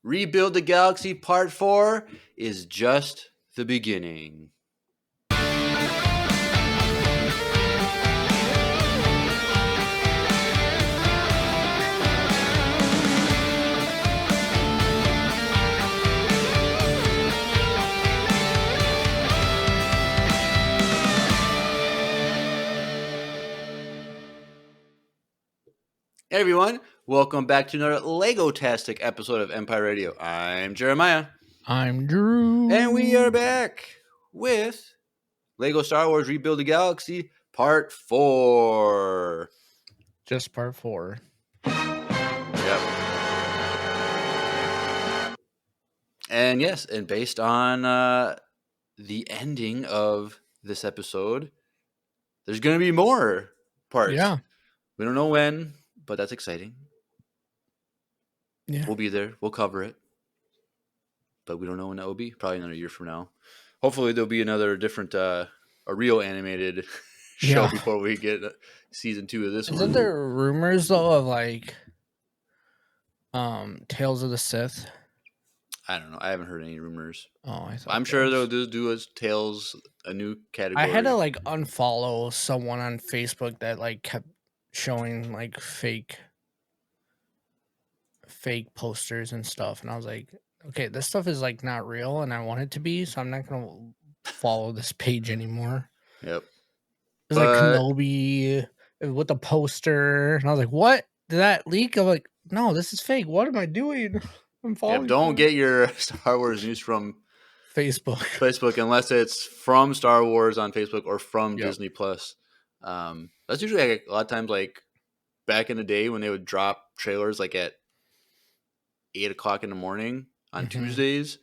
Rebuild the Galaxy Part 4 is just the beginning. Hey everyone, welcome back to another Lego-tastic episode of Empire Radio. I'm Jeremiah. I'm Drew. And we are back with Lego Star Wars Rebuild the Galaxy Part 4. Just Part 4. Yep. And yes, and based on the ending of this episode, there's going to be more parts. Yeah. We don't know when, but that's exciting. Yeah. We'll be there. We'll cover it. But we don't know when that will be. Probably another year from now. Hopefully there'll be another different, a real animated show before we get season 2 of this one. Isn't there rumors, though, of, like, Tales of the Sith? I don't know. I haven't heard any rumors. Oh, I thought I'm sure they'll do a Tales, a new category. I had to, like, unfollow someone on Facebook that, like, kept showing, like, fake posters and stuff. And I was like, okay, this stuff is, like, not real, and I want it to be, so I'm not going to follow this page anymore. Yep. It was like Kenobi with a poster, and I was like, what? Did that leak? I'm like, no, this is fake. What am I doing? I'm following. Yeah, don't get your Star Wars news from Facebook unless it's from Star Wars on Facebook or from Disney Plus. That's usually like, a lot of times, like back in the day when they would drop trailers like at 8 o'clock in the morning on Tuesdays.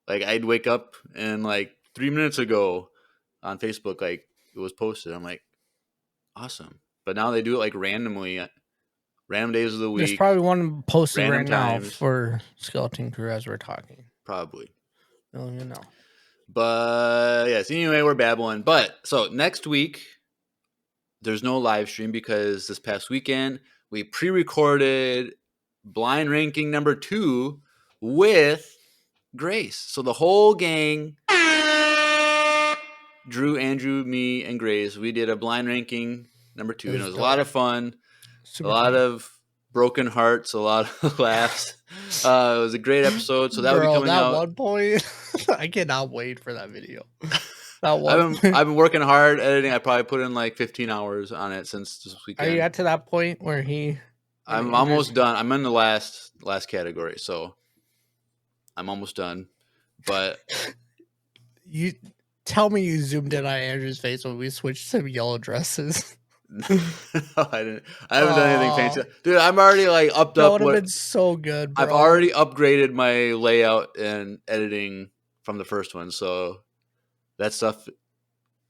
Like I'd wake up and like 3 minutes ago on Facebook, like it was posted. I'm like, awesome. But now they do it like randomly, random days of the week. There's probably one posted right now times. for Skeleton Crew as we're talking. Probably. I don't even know. But yes, anyway, we're babbling. But so next week, there's no live stream because this past weekend we pre-recorded blind ranking number 2 with Grace. So the whole gang, Drew, Andrew, me, and Grace, we did a blind ranking number 2, and it was a lot of fun. A lot of broken hearts, a lot of laughs. It was a great episode. So that will be coming out. At one point, I cannot wait for that video. I've been working hard editing. I probably put in like 15 hours on it since this weekend. Are you got to that point where I'm almost done. I'm in the last category, so I'm almost done. But you tell me you zoomed in on Andrew's face when we switched to yellow dresses. No, I didn't. I haven't done anything fancy, dude. I'm already like upped that up. That would have been so good, bro. I've already upgraded my layout and editing from the first one, so that stuff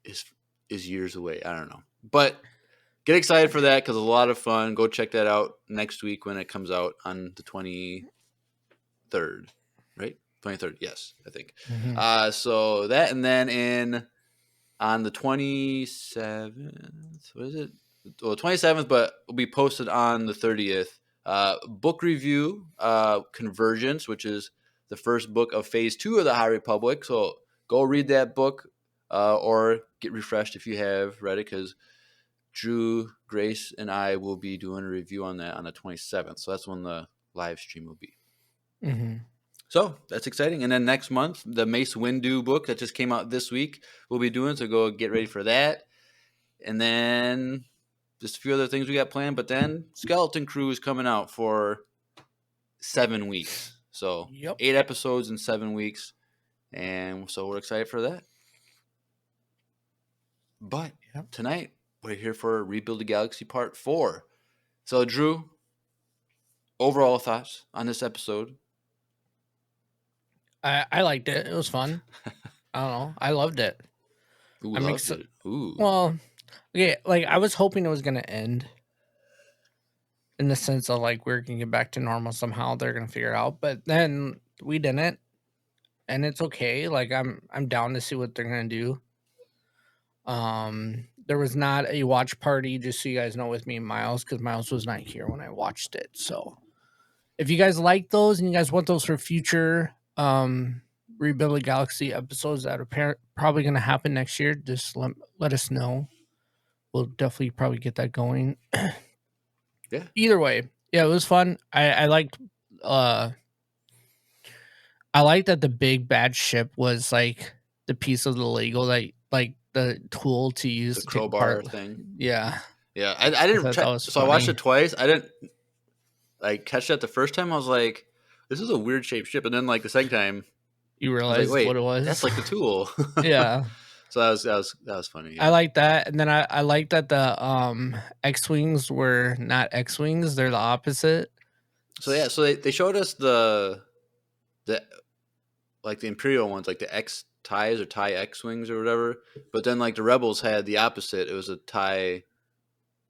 is years away. I don't know, but get excited for that because it's a lot of fun. Go check that out next week when it comes out on the 23rd, right? 23rd, yes, I think. So that, and then on the 27th, what is it? Well, 27th, but will be posted on the 30th. Book review, Convergence, which is the first book of Phase 2 of the High Republic. So go read that book or get refreshed if you have read it, because Drew, Grace, and I will be doing a review on that on the 27th. So that's when the live stream will be. So that's exciting. And then next month, the Mace Windu book that just came out this week, we'll be doing. So go get ready for that. And then just a few other things we got planned. But then Skeleton Crew is coming out for 7 weeks. So 8 episodes in 7 weeks. And so we're excited for that. But tonight, we're here for Rebuild the Galaxy Part 4. So, Drew, overall thoughts on this episode? I liked it. It was fun. I don't know. I loved it. Ooh, loved it. Ooh. Well, okay, like I was hoping it was going to end in the sense of like we're going to get back to normal somehow. They're going to figure it out. But then we didn't. And it's okay. Like I'm down to see what they're going to do. There was not a watch party, just so you guys know, with me and Miles, because Miles was not here when I watched it. So if you guys like those and you guys want those for future Rebuild the Galaxy episodes that are probably going to happen next year, just let us know. We'll definitely probably get that going. Yeah. Either way, yeah, it was fun. Uh I liked that the big bad ship was like the piece of the Lego that like the tool to use The to take apart. crowbar thing. Yeah, Yeah, I I didn't thought try. that was So I watched funny. it twice. I didn't like catch that the first time. I was like, "This is a weird shaped ship," and then like the second time, You I was like, realized what "Wait, it was. that's like the tool." Yeah, So that was funny. I Yeah. like that, and then I like that the X-wings were not X-wings; they're the opposite. So yeah, so they showed us the like the Imperial ones, like the X ties or tie X wings or whatever. But then like the Rebels had the opposite. It was a tie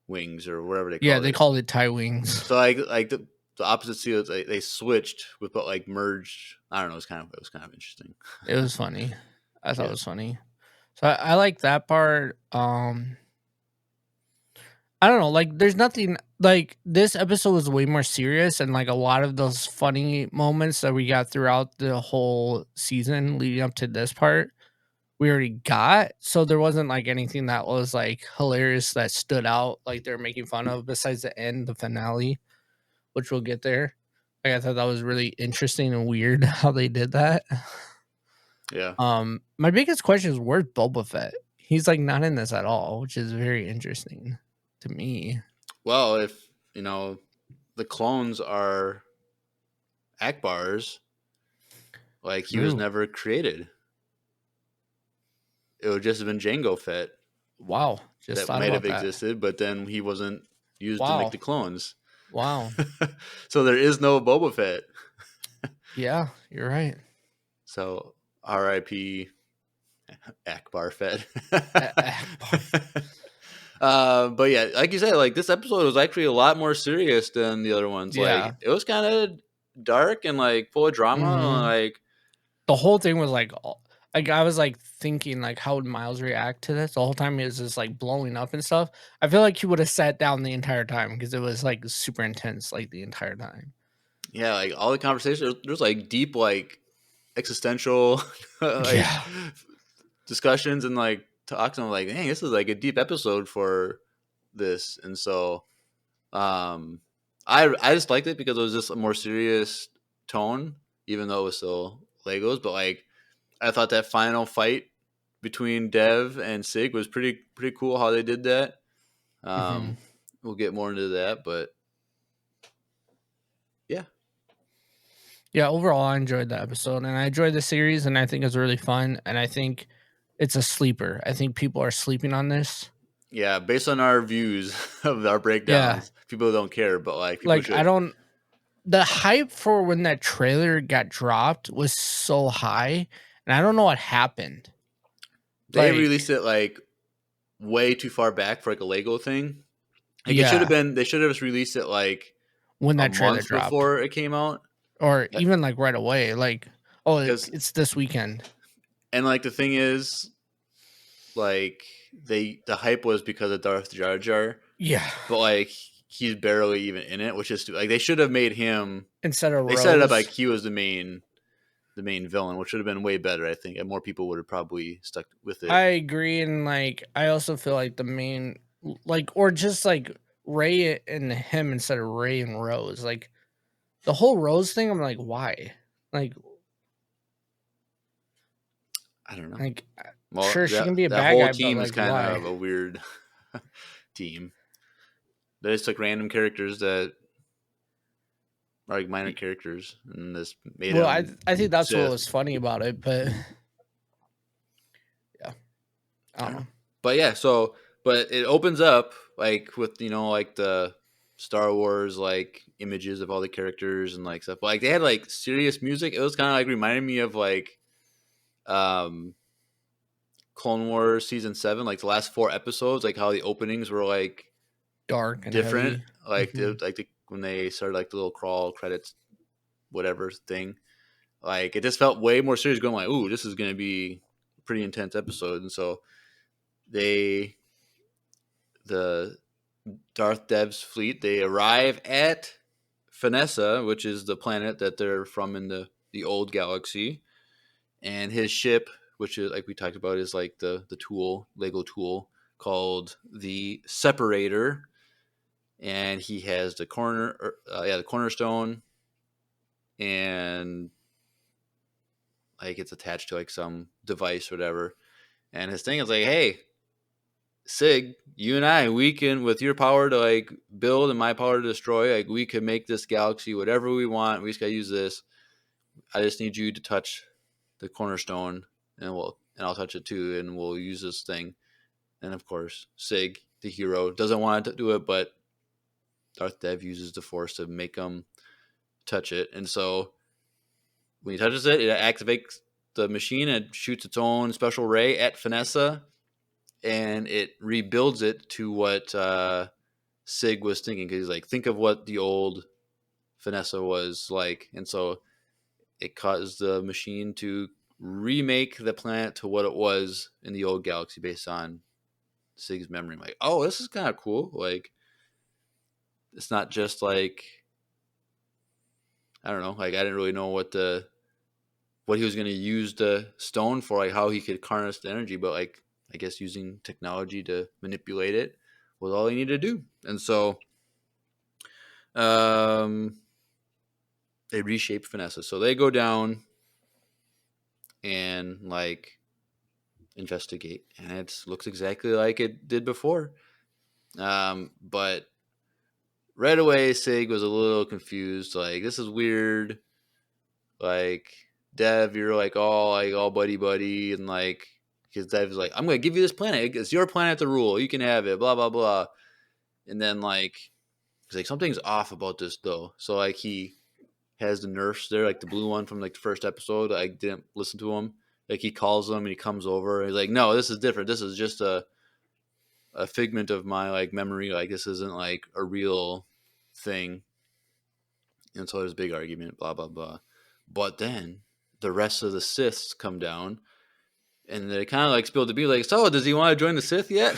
wings or whatever they Yeah, called they it. called it tie wings. So like the opposite seals they switched with but like merged. I don't know. It was kind of interesting. It was funny. I thought it Yeah. was funny. So I like that part. I don't know, like there's nothing like this episode was way more serious and like a lot of those funny moments that we got throughout the whole season leading up to this part, we already got. So there wasn't like anything that was like hilarious that stood out like they're making fun of besides the end, the finale, which we'll get there. Like I thought that was really interesting and weird how they did that. Yeah. My biggest question is where's Boba Fett? He's like not in this at all, which is very interesting to me. Well, if the clones are Akbar's, like he was True. never created. It would just have been Jango Fett Wow. Just that thought might about have that. existed, but then he wasn't used to make Wow. the clones. Wow. So there is no Boba Fett. Yeah, you're right. So R.I.P. Akbar Fett. Akbar. But yeah, like you said, like this episode was actually a lot more serious than the other ones. Yeah. Like it was kind of dark and like full of drama. And, Mhm. like The whole thing was like I was like thinking like how would Miles react to this? The whole time he was just like blowing up and stuff. I feel like he would have sat down the entire time because it was like super intense like the entire time. yeah, like all the conversations, there's like deep like existential like Yeah. discussions and like talks. And I'm like, dang, this is like a deep episode for this. And so I just liked it because it was just a more serious tone, even though it was still Legos. But like I thought that final fight between Dev and Sig was pretty cool how they did that. Mhm. Um, we'll get more into that, but yeah, Yeah, overall I enjoyed the episode and I enjoyed the series and I think it's really fun and I think it's a sleeper. I think people are sleeping on this. yeah. Based on our views of our Yeah. breakdowns, people don't care, but like people Like I should. don't the hype for when that trailer got dropped was so high, and I don't know what happened. They Like, released it like way too far back for like a Lego thing. Like it should have yeah, been. They should have released it like when a that trailer month dropped, before it came out. or even like right away. Like, oh, Because it's this weekend. and like the thing is, like the hype was because of Darth Jar Jar, Yeah, but like he's barely even in it, which is like they should have made him. instead of They set it up like Rose. he was the main villain, which would have been way better, I think, and more people would have probably stuck with I it. agree, and like I also feel like the main, like, or just like Ray and him instead of Ray and Rose. Like the whole Rose thing, I'm like, why? Like, I don't know. like, Well, sure she can be a that bad whole guy, but team is like, kind why? of a weird team. They just took random characters that are like minor characters and just made Well, them I think that's what Sith. was funny about it, but yeah, I I don't don't know. know. But yeah, so but it opens up like with like the Star Wars like images of all the characters and like stuff. But, like they had like serious music. It was kind of like reminding me of like um Clone Wars season 7, like the last 4 episodes, like how the openings were like Dark and different, heavy. like Mhm. when they started like the little crawl credits whatever thing. Like it just felt way more serious. Going like, ooh, this is gonna be a pretty intense episode. And so they the Darth Dev's fleet, they arrive at Vanessa, which is the planet that they're from in the old galaxy, and his ship, which is like we talked about, is like the Lego tool called the Separator, and he has the the cornerstone, and like it's attached to like some device or whatever. And his thing is like, hey, Sig, you and I, we can, with your power to like build and my power to destroy, like we can make this galaxy whatever we want. We just gotta use this. I just need you to touch the cornerstone, and I'll touch it too, and we'll use this thing. And of course, Sig, the hero, doesn't want to do it, but Darth Dev uses the Force to make him touch it. And so when he touches it, it activates the machine and shoots its own special ray at Vanessa, and it rebuilds it to what Sig was thinking. Because he's like, think of what the old Vanessa was like. And so it caused the machine to remake the planet to what it was in the old galaxy based on Sig's memory. I'm like, oh, this is kind of cool. Like, it's not just like, I don't know, like I didn't really know what he was going to use the stone for, like how he could harness the energy, but like I guess using technology to manipulate it was all he needed to do. And so they reshape Vanessa. So they go down and like investigate, and it looks exactly like it did before. But right away, Sig was a little confused. Like, this is weird. Like, Dev, you're like all buddy buddy, and like, because Dev's like, I'm gonna give you this planet. It's your planet to rule. You can have it. Blah blah blah. And then like, he's like, something's off about this though. So like, he has the nurse there, like the blue one from like the first episode. I didn't listen to him. Like, he calls him and he comes over. And he's like, no, this is different. This is just a figment of my like memory. Like, this isn't like a real thing. And so there's a big argument, blah blah blah. But then the rest of the Siths come down, and they kind of like spilled the beans. Like, so does he want to join the Sith yet?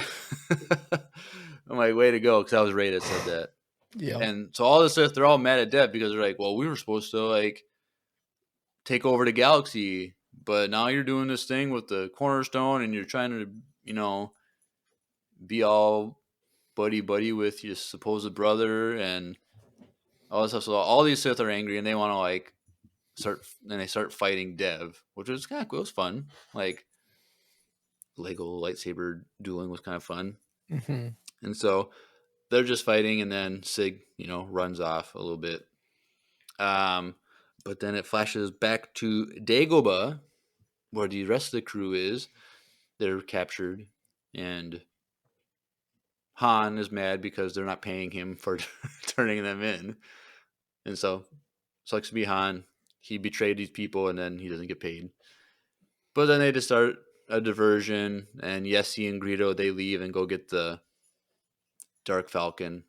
I'm like, way to go, because I was Ray that said that. Yeah. And so all the Sith, they're all mad at Dev because they're like, well, we were supposed to like take over the galaxy, but now you're doing this thing with the cornerstone, and you're trying to, be all buddy buddy with your supposed brother and all this stuff. So all these Sith are angry, and they want to like start fighting Dev, which was kind of cool. It was fun. Like, Lego lightsaber dueling was kind of fun. Mm-hmm. And so they're just fighting, and then Sig, runs off a little bit. But then it flashes back to Dagobah, where the rest of the crew is. They're captured, and Han is mad because they're not paying him for turning them in. And so, sucks to be Han. He betrayed these people, and then he doesn't get paid. But then they just start a diversion, and Yessie and Greedo, they leave and go get the Dark Falcon.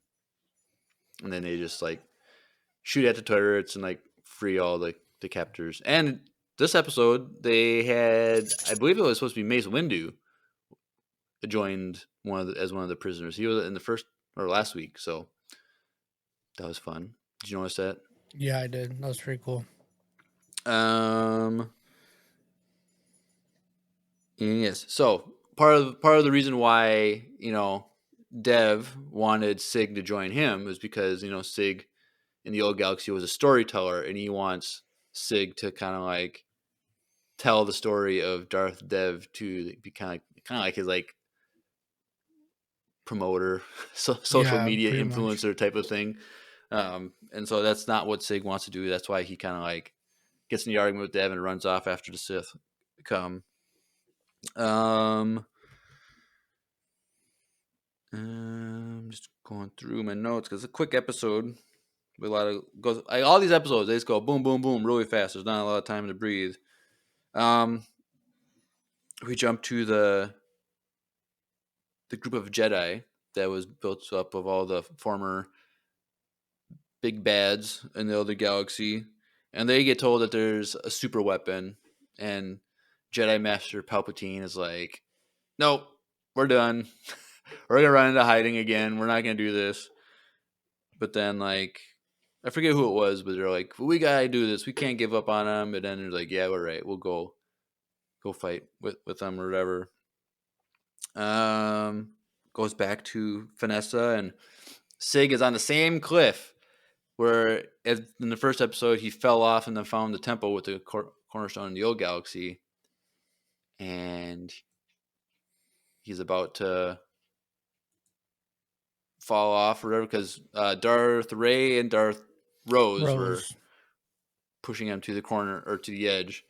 And then they just like shoot at the turrets and like free all the captors. And this episode, they had, I believe it was supposed to be Mace Windu joined as one of the prisoners. He was in the first or last week, so that was fun. Did you notice that? Yeah, I did. That was pretty cool. Yes. So part of the reason why Dev wanted Sig to join him is because Sig in the old galaxy was a storyteller, and he wants Sig to kind of like tell the story of Darth Dev to be kind of like his like promoter, social media influencer type of thing. And so that's not what Sig wants to do. That's why he kind of like gets in the argument with Dev and runs off after the Sith come. I'm just going through my notes because it's a quick episode with a lot of goes. Like, all these episodes, they just go boom, boom, boom, really fast. There's not a lot of time to breathe. We jump to the group of Jedi that was built up of all the former big bads in the other galaxy, and they get told that there's a super weapon, and Jedi Master Palpatine is like, nope, we're done. We're gonna run into hiding again. We're not gonna do this. But then like I forget who it was, but they're like, we gotta do this. We can't give up on them. And then they're like, yeah, we're right. We'll go fight with them or whatever. Goes back to Vanessa, and Sig is on the same cliff where in the first episode he fell off and then found the temple with the cornerstone in the old galaxy, and he's about to fall off or whatever because Darth Ray and Darth Rose were pushing him to the corner or to the edge.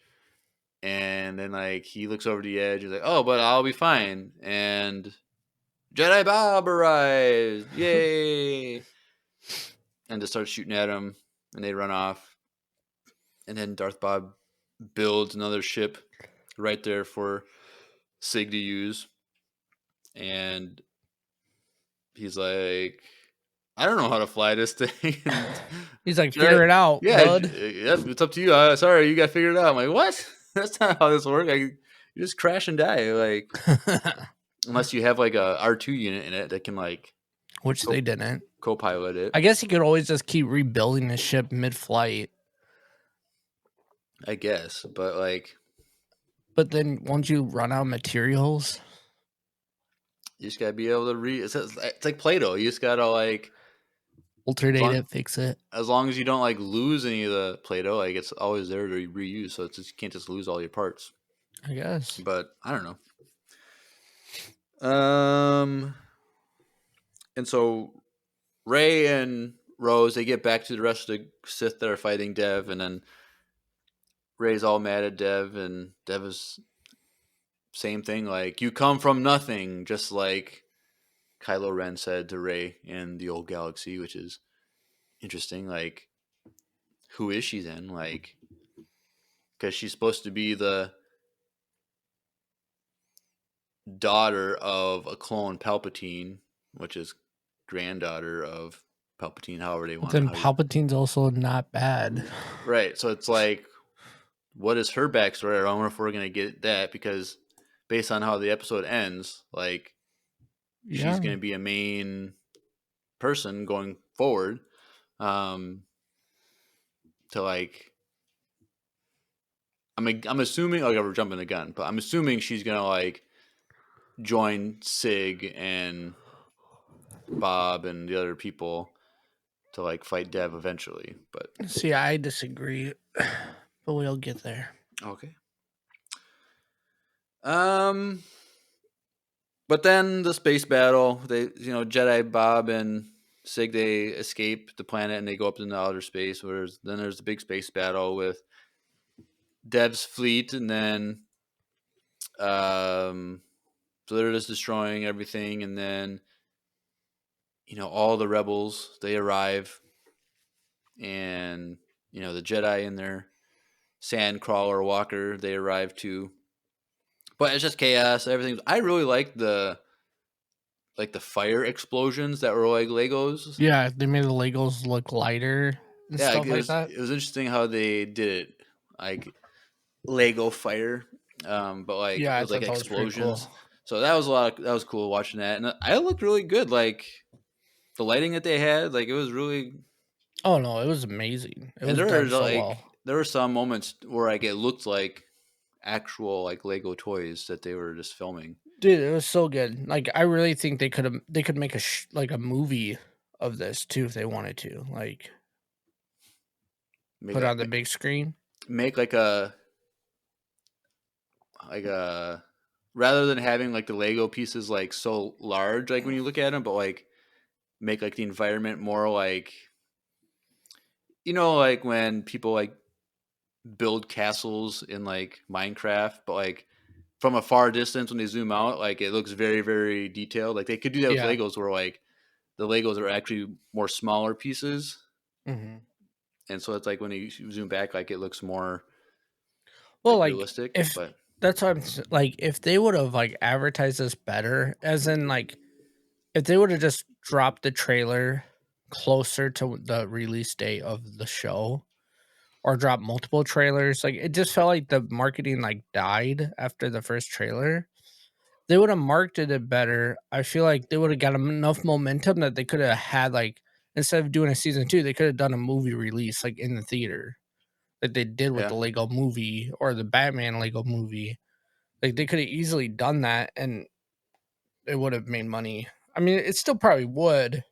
And then like he looks over the edge, he's like, "Oh, but I'll be fine." And Jedi Bob arrives, yay! And just starts shooting at him, and they run off. And then Darth Bob builds another ship right there for Sig to use, and he's like, "I don't know how to fly this thing." He's like, "Figure it out, bud." Yeah, it's up to you. Sorry, you got to figure it out. I'm like, what? That's not how this works. You just crash and die, like unless you have like a R2 unit in it that can like, which they didn't co-pilot it. I guess he could always just keep rebuilding his ship mid-flight. I guess, but like, but then once you run out of materials, you just gotta be able to it's like Play-Doh. You just gotta like alternate it, fix it. As long as you don't like lose any of the Play-Doh, like it's always there to reuse. So it's just, you can't just lose all your parts, I guess. But I don't know. And so Ray and Rose, they get back to the rest of the Sith that are fighting Dev, and then Ray's all mad at Dev, and Dev is same thing, like, you come from nothing, just like Kylo Ren said to Ray in the old galaxy, which is interesting. Like, who is she then? Like, because she's supposed to be the daughter of a clone Palpatine, which is granddaughter of Palpatine, however they want. Then Palpatine's also not bad, right? So it's like, what is her backstory? I don't know if we're gonna get that, because based on how the episode ends, like, she's gonna be a main person going forward. To like, I'm assuming, like, we're jumping the gun, but I'm assuming she's gonna like join Sig and Bob and the other people to like fight Dev eventually. But see, I disagree, but we'll get there. Okay. But then the space battle, they, Jedi Bob and Sig, they escape the planet and they go up into outer space. Then there's the big space battle with Dev's fleet, and then so they're just destroying everything, and then all the rebels, they arrive, and the Jedi in their sand crawler walker, they arrive too. But it's just chaos. Everything. I really like the fire explosions that were like Legos. Yeah, they made the Legos look lighter and stuff like that. It was interesting how they did it, like Lego fire, but like, it was like explosions. Cool. So that was cool watching that, and it looked really good. Like, the lighting that they had, like, it was really. Oh no, it was amazing. It was done so well. There were some moments where like it looked like actual like Lego toys that they were just filming. Dude, it was so good. Like, I really think they could make a movie of this too if they wanted to. Like, put on the big screen. Make like a rather than having like the Lego pieces like so large, like when you look at them, but like make like the environment more like, like when people like build castles in like Minecraft, but like from a far distance when they zoom out, like it looks very, very detailed. Like they could do that with Legos, where like the Legos are actually more smaller pieces. Mm-hmm. And so it's like when you zoom back, like it looks more realistic. That's what I'm like, if they would have like advertised this better, as in like if they would have just dropped the trailer closer to the release date of the show, or drop multiple trailers, like, it just felt like the marketing like died after the first trailer. They would have marketed it better. I feel like they would have got enough momentum that they could have had like instead of doing a season 2, they could have done a movie release like in the theater, like they did with Yeah. the Lego movie or the Batman Lego movie. Like they could have easily done that, and it would have made money. I mean, it still probably would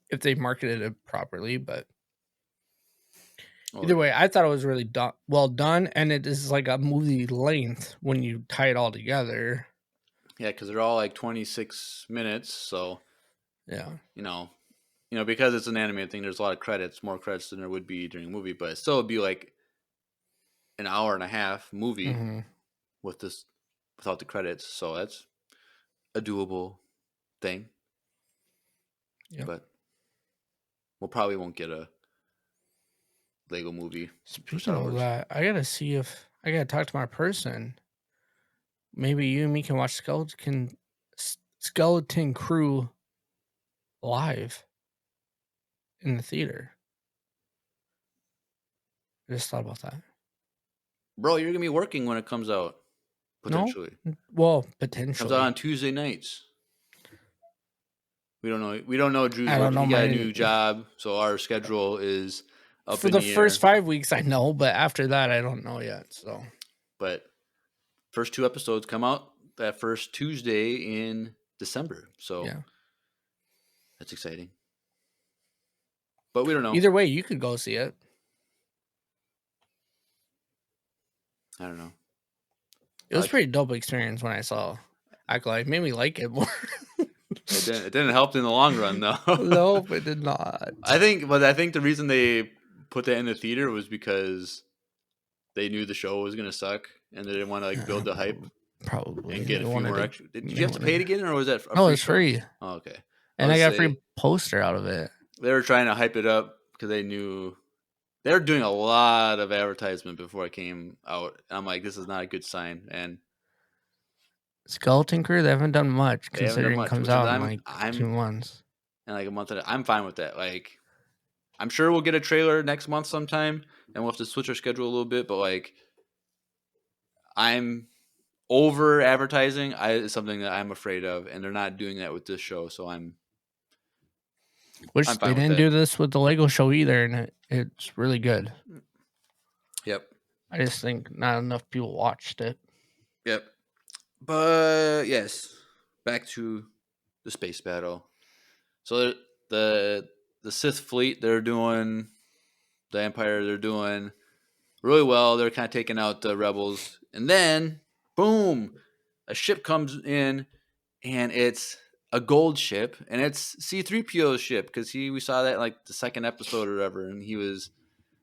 if they marketed it properly, but Oh, either yeah. way, I thought it was really well done, and it is like a movie length when you tie it all together. Yeah, because they're all like 26 minutes. So, Yeah. because it's an animated thing, there's a lot of credits, more credits than there would be during a movie, but it still would be like an hour and a half movie Mm-hmm. with this without the credits. So that's a doable thing. Yep. But we probably won't get a Lego movie for Speaking Star of Wars. that, I gotta see if I gotta talk to my person. Maybe you and me can watch Skeleton Crew live in the theater. I just thought about that. Bro, you're gonna be working when it comes out. No? Potentially. Well, Comes out potentially. on Tuesday nights. We don't know. We don't know Drew's I don't work. know He got a my new job, so our schedule is up for in the the air. first 5 weeks I know, but after that I don't know yet. So But first 2 episodes come out that first Tuesday in December. So yeah. that's exciting. But we don't know. Either way, you could go see it. I don't know. It was pretty dope experience when I saw Acolyte. It made me like it more. It didn't help in the long run though. Nope, it did not. I think the reason they put that in the theater was because they knew the show was gonna suck and they didn't want to like build the hype Probably. and get a They few more wanted extra. Did you have to pay it again, or was that a No, free it's show? free. Oh, okay. And I got a say free poster out of it. they were trying to hype it up because they knew they were doing a lot of advertisement before it came out. I'm like, this is not a good sign, and Skeleton Crew, they haven't done much they haven't done considering it much. comes Which is out in like 2 months. in like a month. I'm fine with that. Like, I'm sure we'll get a trailer next month sometime, and we'll have to switch our schedule a little bit. But like, I'm over advertising. Is something that I'm afraid of, and they're not doing that with this show. So Which I'm they fine with didn't that. do this with the Lego show either, and it's really good. Yep. I just think not enough people watched it. Yep. But yes, back to the space battle. So the Sith fleet, they're doing the Empire, they're doing really well. They're kind of taking out the rebels, and then boom, a ship comes in, and it's a gold ship, and it's C-3PO's ship because we saw that in, like the second episode or whatever, and he was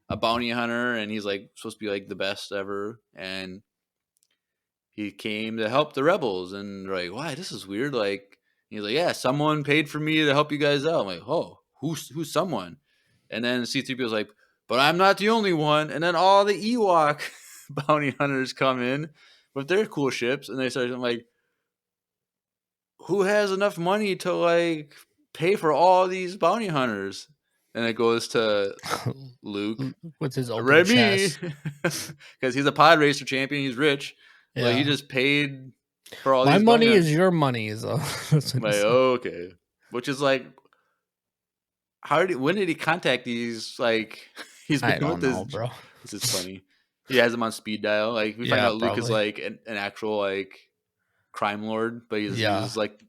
a bounty hunter, and he's like supposed to be like the best ever, and he came to help the rebels, and they're like, why, this is weird. Like, he's like, yeah, someone paid for me to help you guys out. I'm like, oh, who's someone? And then C-3PO was like, but I'm not the only one. And then all the Ewok bounty hunters come in with their cool ships, and they start, I'm like, who has enough money to like pay for all these bounty hunters? And it goes to Luke with his open Remy, chest. because he's a pod racer champion. He's rich. Yeah. Like, he just paid for all My these money bounty is your money, is like, okay. Which is like, when did he contact these? Like, he's been I don't with know, this. bro. This is funny. He has him on speed dial. Like, we find Yeah, out Luke is probably. like an actual like crime lord, but he uses like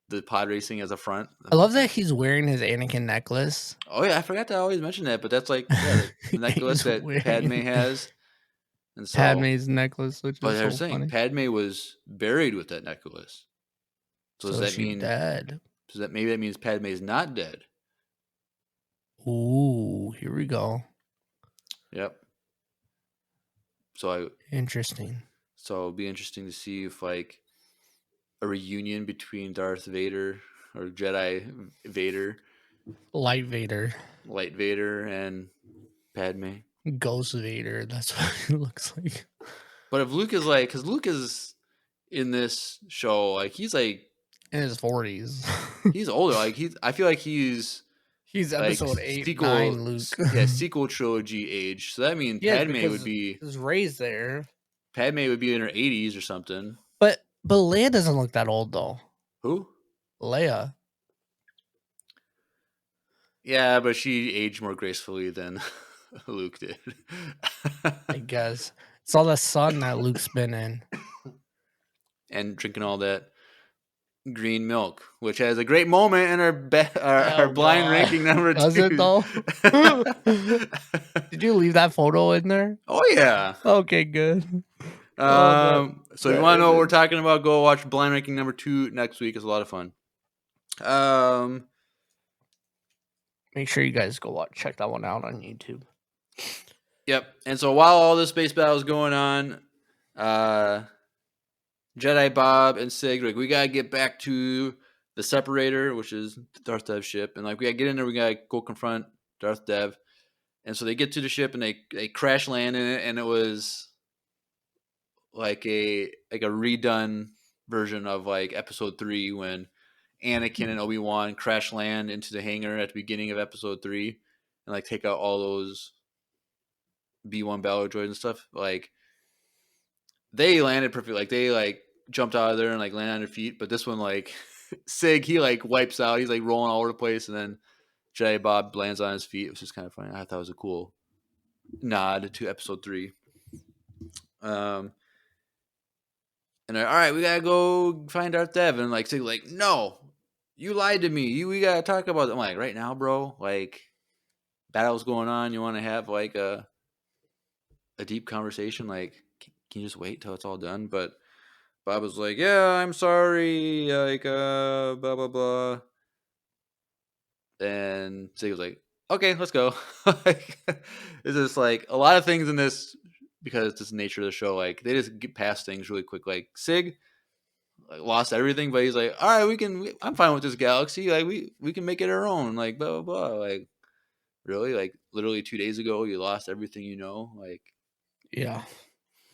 the pod racing as a front. I love that he's wearing his Anakin necklace. Oh yeah, I forgot to always mention that, but that's like the necklace He's that wearing Padme has. And so, Padme's necklace, which but is they're so saying funny. Padme was buried with that necklace. So does that she's mean dead? Does that maybe that means Padme is not dead? Ooh, here we go. Yep. Interesting. So it'll be interesting to see if like a reunion between Darth Vader or Jedi Vader, Light Vader, Light Vader, and Padme. Ghost Vader. That's what it looks like. But if Luke is like, because Luke is in this show, like he's like in his 40s. He's older. Like I feel like he's episode like 8, sequel, 9 Luke. Yeah, sequel trilogy age. So that means Padme would be was raised there. Padme would be in her 80s or something. But Leia doesn't look that old though. Who? Leia. Yeah, but she aged more gracefully than Luke did. I guess it's all the sun that Luke's been in. And drinking all that green milk, which has a great moment in our Oh blind god. ranking number Does it two. though? Did you leave that photo in there? Oh yeah. Okay, good. Oh, So if you that want to know what we're image. talking about, go watch blind ranking number 2 next week. It's a lot of fun. Make sure you guys go check that one out on YouTube. Yep. And so while all this space battle is going on, Jedi Bob and Sig, like, we gotta get back to the Separator, which is Darth Dev's ship, and like we gotta get in there. We gotta go confront Darth Dev. And so they get to the ship and they crash land in it, and it was like a redone version of like Episode 3 when Anakin and Obi-Wan crash land into the hangar at the beginning of Episode 3 and like take out all those B1 battle droids and stuff. Like they landed perfect. Like they like jumped out of there and like landed on their feet. But this one, like Sig, he like wipes out. He's like rolling all over the place, and then Jedi Bob lands on his feet. It was just kind of funny. I thought it was a cool nod to Episode 3. And they're, all right, we gotta go find Darth Dev. And like Sig, like, no, you lied to me. We gotta talk about it. I'm like, right now, bro. Like, battle's going on. You want to have like a deep conversation? Like, can you just wait till it's all done? But Bob was like, yeah, I'm sorry. Like, blah blah blah. And Sig was like, okay, let's go. Like, it's just like a lot of things in this because it's just the nature of the show. Like, they just get past things really quick. Like Sig like, lost everything, but he's like, all right, I'm fine with this galaxy. Like, we can make it our own. Like, blah blah blah. Like, really? Like, literally 2 days ago, you lost everything you know. Like, Yeah.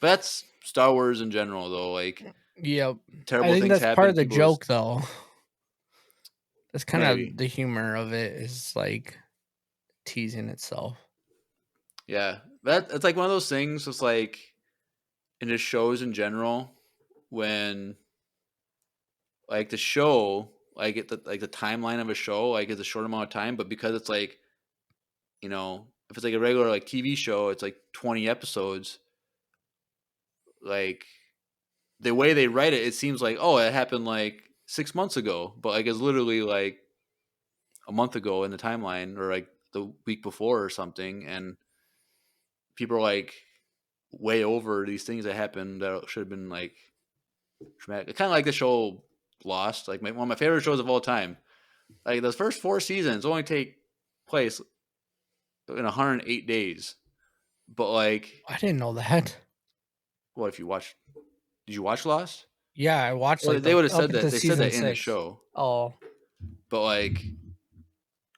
but that's Star Wars in general, though. Like, Yep. I terrible think things that's part happen. of the People just joke, though. That's kind maybe, of the humor of it is like teasing itself. yeah. That it's like one of those things. It's like in the shows in general when like the show like the timeline of a show like is a short amount of time, but because it's like if it's like a regular like TV show, it's like 20 episodes. Like the way they write it, it seems like it happened like 6 months ago, but like it's literally like a month ago in the timeline or like the week before or something, and people are like way over these things that happened that should have been like dramatic. Kind of like the show Lost, like one of my favorite shows of all time. Like those first 4 seasons only take place in 108 days, but like, I didn't know that. what if you watch? Did you watch Lost? Yeah, I watched Well, like they the would have up said into that. They said season that in the 6. show, Oh, but like,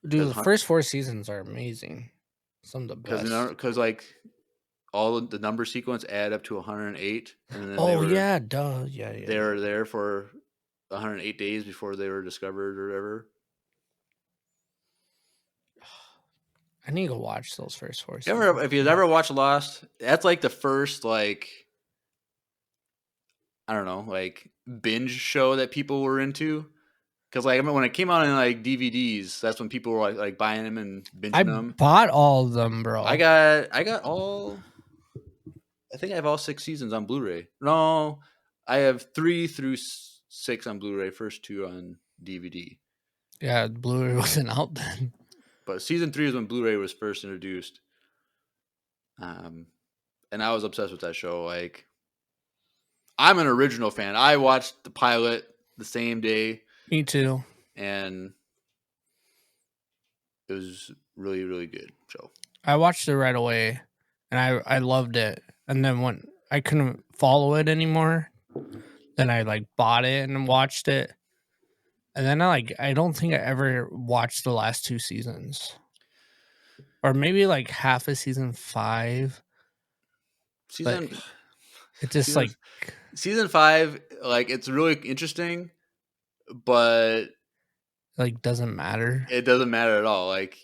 dude, the first 4 seasons are amazing. Some of the best. because like all the number sequence add up to 108, and then Oh yeah, duh. Yeah, they yeah. were there for 108 days before they were discovered or whatever. I need to watch those first 4 If you've seasons. ever watched Lost, that's like the first like I don't know like binge show that people were into. Because like I remember when it came out in like DVDs, that's when people were like buying them and I binging them. bought all of them, I bro. got all. I think I have all 6 seasons on Blu-ray. No, I have 3 through 6 on Blu-ray. First 2 on DVD. Yeah, Blu-ray wasn't out then. But season 3 is when Blu-ray was first introduced. And I was obsessed with that show. Like, I'm an original fan. I watched the pilot the same day, Me too. and it was really, really good show. I watched it right away, and I loved it. And then when I couldn't follow it anymore, then I like bought it and watched it. And then I don't think I ever watched the last 2 seasons. Or maybe like half of season 5. But Season it just season like season 5, like it's really interesting, but doesn't matter. it doesn't matter at all. Like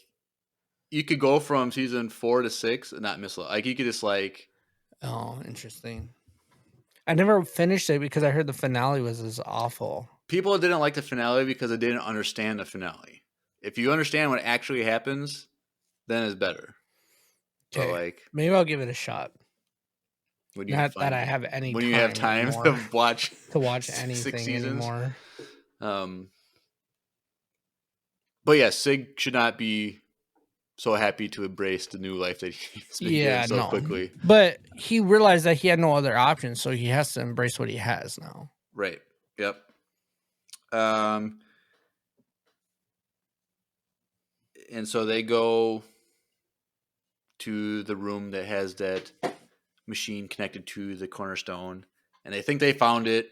you could go from season 4 to 6 and not miss a lot. Like you could just like Oh, interesting. I never finished it because I heard the finale was awful. people didn't like the finale because they didn't understand the finale. if you understand what actually happens, then it's better. But Okay, like, maybe I'll give it a shot. when you Not that find I have any when you have time anymore to watch to watch 6 anything seasons. anymore. But yeah, Sig should not be so happy to embrace the new life that he's been given Yeah, so no. quickly. But he realized that he had no other options, so he has to embrace what he has now. Right. Yep. And so they go to the room that has that machine connected to the cornerstone, and they think they found it,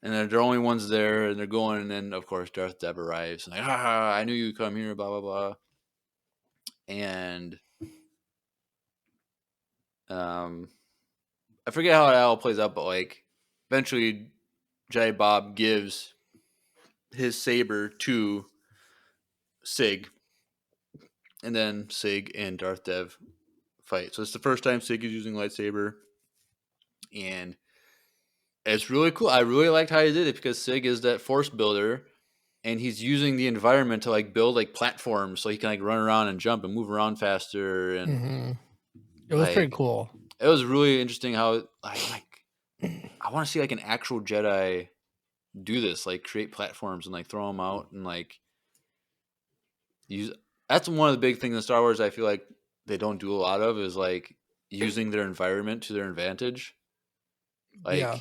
and they're the only ones there, and they're going, and then of course Darth Dev arrives, and like, I knew you'd come here, blah blah blah, and I forget how it all plays out, but like eventually Jedi Bob gives his saber to Sig, and then Sig and Darth Dev fight. So it's the first time Sig is using lightsaber, and it's really cool. I really liked how he did it because Sig is that force builder, and he's using the environment to like build like platforms so he can like run around and jump and move around faster. And It was pretty cool. It was really interesting how like I want to see like an actual Jedi do this, like create platforms and like throw them out and like use. That's one of the big things in Star Wars I feel like they don't do a lot of is like using their environment to their advantage. Like, Yeah.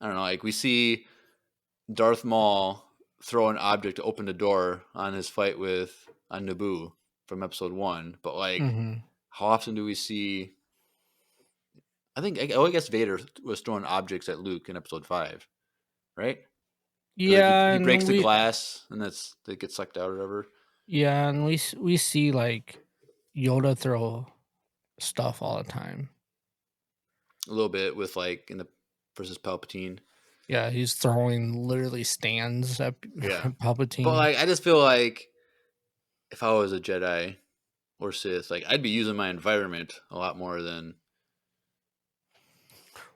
I don't know, like we see Darth Maul throw an object to open the door on his fight on Naboo from Episode 1, but like how often do we see? I guess Vader was throwing objects at Luke in Episode 5, right? Because like Yeah, he breaks and the glass and they get sucked out or whatever. yeah, and we see like Yoda throw stuff all the time. A little bit with like in the versus Palpatine. Yeah, he's throwing literally stands at Palpatine. But like I just feel like if I was a Jedi or Sith, like I'd be using my environment a lot more than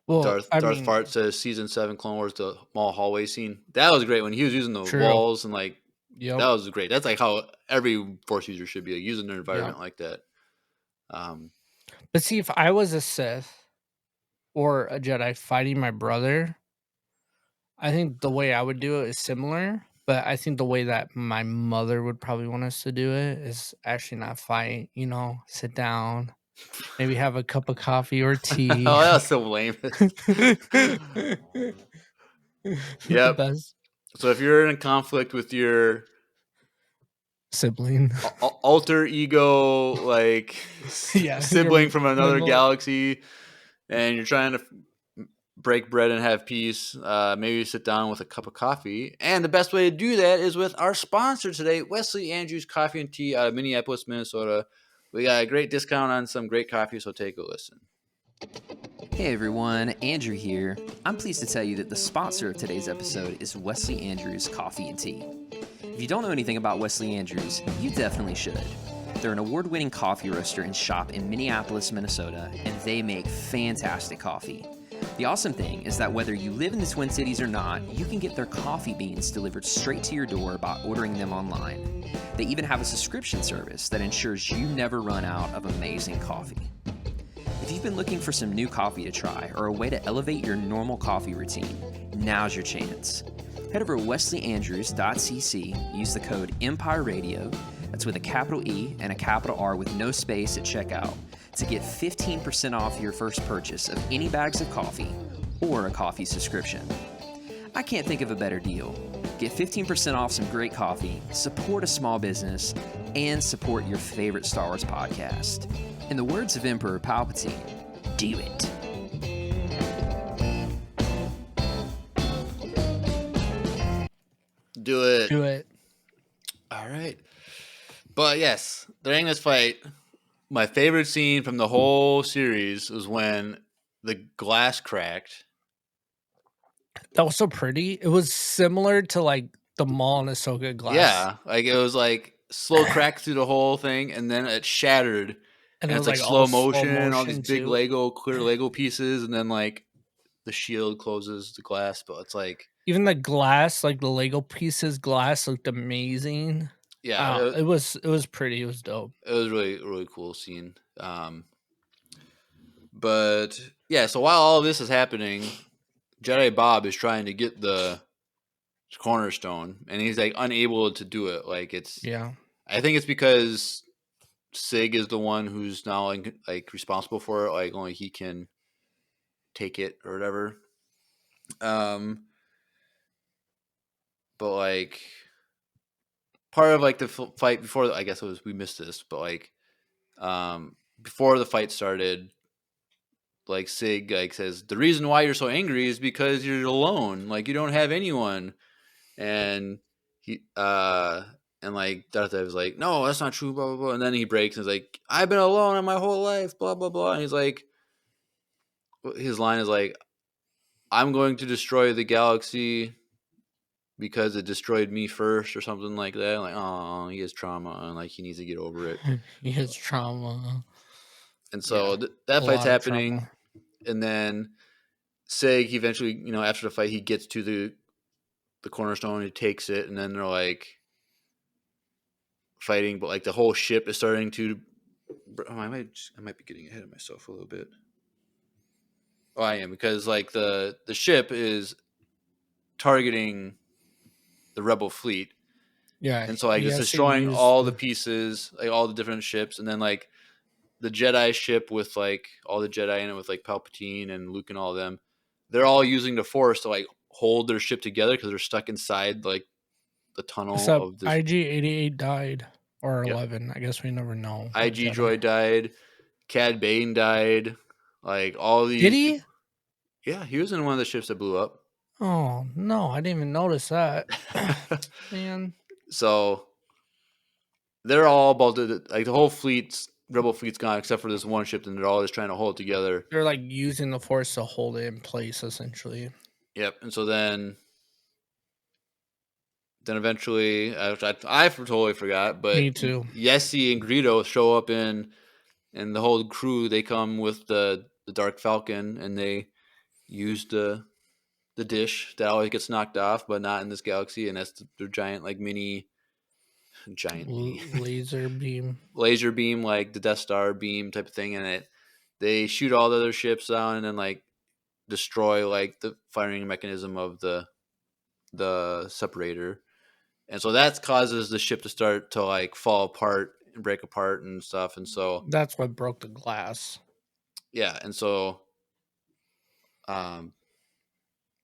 Darth Fart says season 7 Clone Wars, the mall hallway scene. That was great when he was using the walls and like that was great. That's like how every Force user should be, like, using their environment like that. But see, if I was a Sith or a Jedi fighting my brother, I think the way I would do it is similar. But I think the way that my mother would probably want us to do it is actually not fight, sit down, maybe have a cup of coffee or tea. Oh, that was so lame. Yep. Best. So if you're in a conflict with your sibling, alter ego, like sibling from another galaxy, and you're trying to break bread and have peace, maybe sit down with a cup of coffee. And the best way to do that is with our sponsor today, Wesley Andrews Coffee and Tea out of Minneapolis, Minnesota. We got a great discount on some great coffee, so take a listen. Hey everyone, Andrew here. I'm pleased to tell you that the sponsor of today's episode is Wesley Andrews Coffee and Tea. If you don't know anything about Wesley Andrews, you definitely should. They're an award-winning coffee roaster and shop in Minneapolis, Minnesota, and they make fantastic coffee. The awesome thing is that whether you live in the Twin Cities or not, you can get their coffee beans delivered straight to your door by ordering them online. They even have a subscription service that ensures you never run out of amazing coffee. If you've been looking for some new coffee to try or a way to elevate your normal coffee routine, now's your chance. Head over to wesleyandrews.cc, use the code EMPIRERADIO, that's with a capital E and a capital R with no space at checkout, to get 15% off your first purchase of any bags of coffee or a coffee subscription. I can't think of a better deal. Get 15% off some great coffee, support a small business, and support your favorite Star Wars podcast. In the words of Emperor Palpatine, do it. Do it. Do it. All right. But yes, during this fight, my favorite scene from the whole series was when the glass cracked. That was so pretty. It was similar to like the Maul and Ahsoka glass. Yeah, like it was like slow crack through the whole thing, and then it shattered, and it's like slow motion, all these big clear Lego pieces, and then like the shield closes the glass, but it's like even the glass, like the Lego pieces glass looked amazing. Yeah, it was pretty. It was dope. it was really really cool scene. But yeah, so while all this is happening, Jedi Bob is trying to get the cornerstone, and he's like unable to do it. Like it's, Yeah. I think it's because Sig is the one who's now like responsible for it. Like only he can take it or whatever. But like part of like the fight before, I guess it was, we missed this, but like before the fight started, like Sig like says the reason why you're so angry is because you're alone, like you don't have anyone, and he and like Darth Vader was like, no, that's not true, blah blah blah, and then he breaks and is like, I've been alone my whole life, blah blah blah, and he's like, his line is like, I'm going to destroy the galaxy because it destroyed me first or something like that. Like, oh, he has trauma and like he needs to get over it. He has trauma. And so Yeah, that a fight's lot of happening, trauma. and then Sig eventually, after the fight, he gets to the cornerstone, he takes it, and then they're like fighting, but like the whole ship is starting to. Oh, I might be getting ahead of myself a little bit. Oh, I am, because like the ship is targeting the rebel fleet, Yeah, and so like he it's has to destroying use all the the. pieces, like all the different ships, and then like the Jedi ship with like all the Jedi in it with like Palpatine and Luke and all of them, they're all using the Force to like hold their ship together because they're stuck inside like the tunnel Except of this. IG-88 died, or Yep. 11. I guess we never know. what IG Jedi. droid died. Cad Bane died. Like all Did these. he? Yeah, he was in one of the ships that blew up. Oh no, I didn't even notice that. Man, So they're all about like the whole fleet's rebel fleet's gone except for this one ship, and they're all just trying to hold it together. they're like using the Force to hold it in place, essentially. Yep. And so then eventually, I totally forgot, but Me too. Yessi and Greedo show up and the whole crew, they come with the Dark Falcon, and they use the dish that always gets knocked off, but not in this galaxy, and that's their giant like mini Laser beam. laser beam, like the Death Star beam type of thing, and they shoot all the other ships down and then like destroy like the firing mechanism of the separator. And so that causes the ship to start to like fall apart and break apart and stuff. And so That's what broke the glass. yeah, and so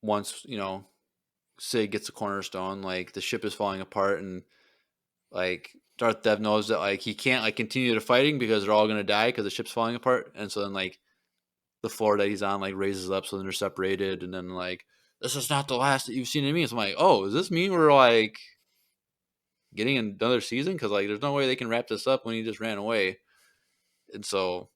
once Sig gets the cornerstone, like the ship is falling apart, and like Darth Dev knows that like he can't like continue the fighting because they're all gonna die because the ship's falling apart. And so then like the floor that he's on like raises up, so then they're separated, and then like, this is not the last that you've seen of me. So I'm like, oh, does this mean we're like getting another season? Because like there's no way they can wrap this up when he just ran away. And so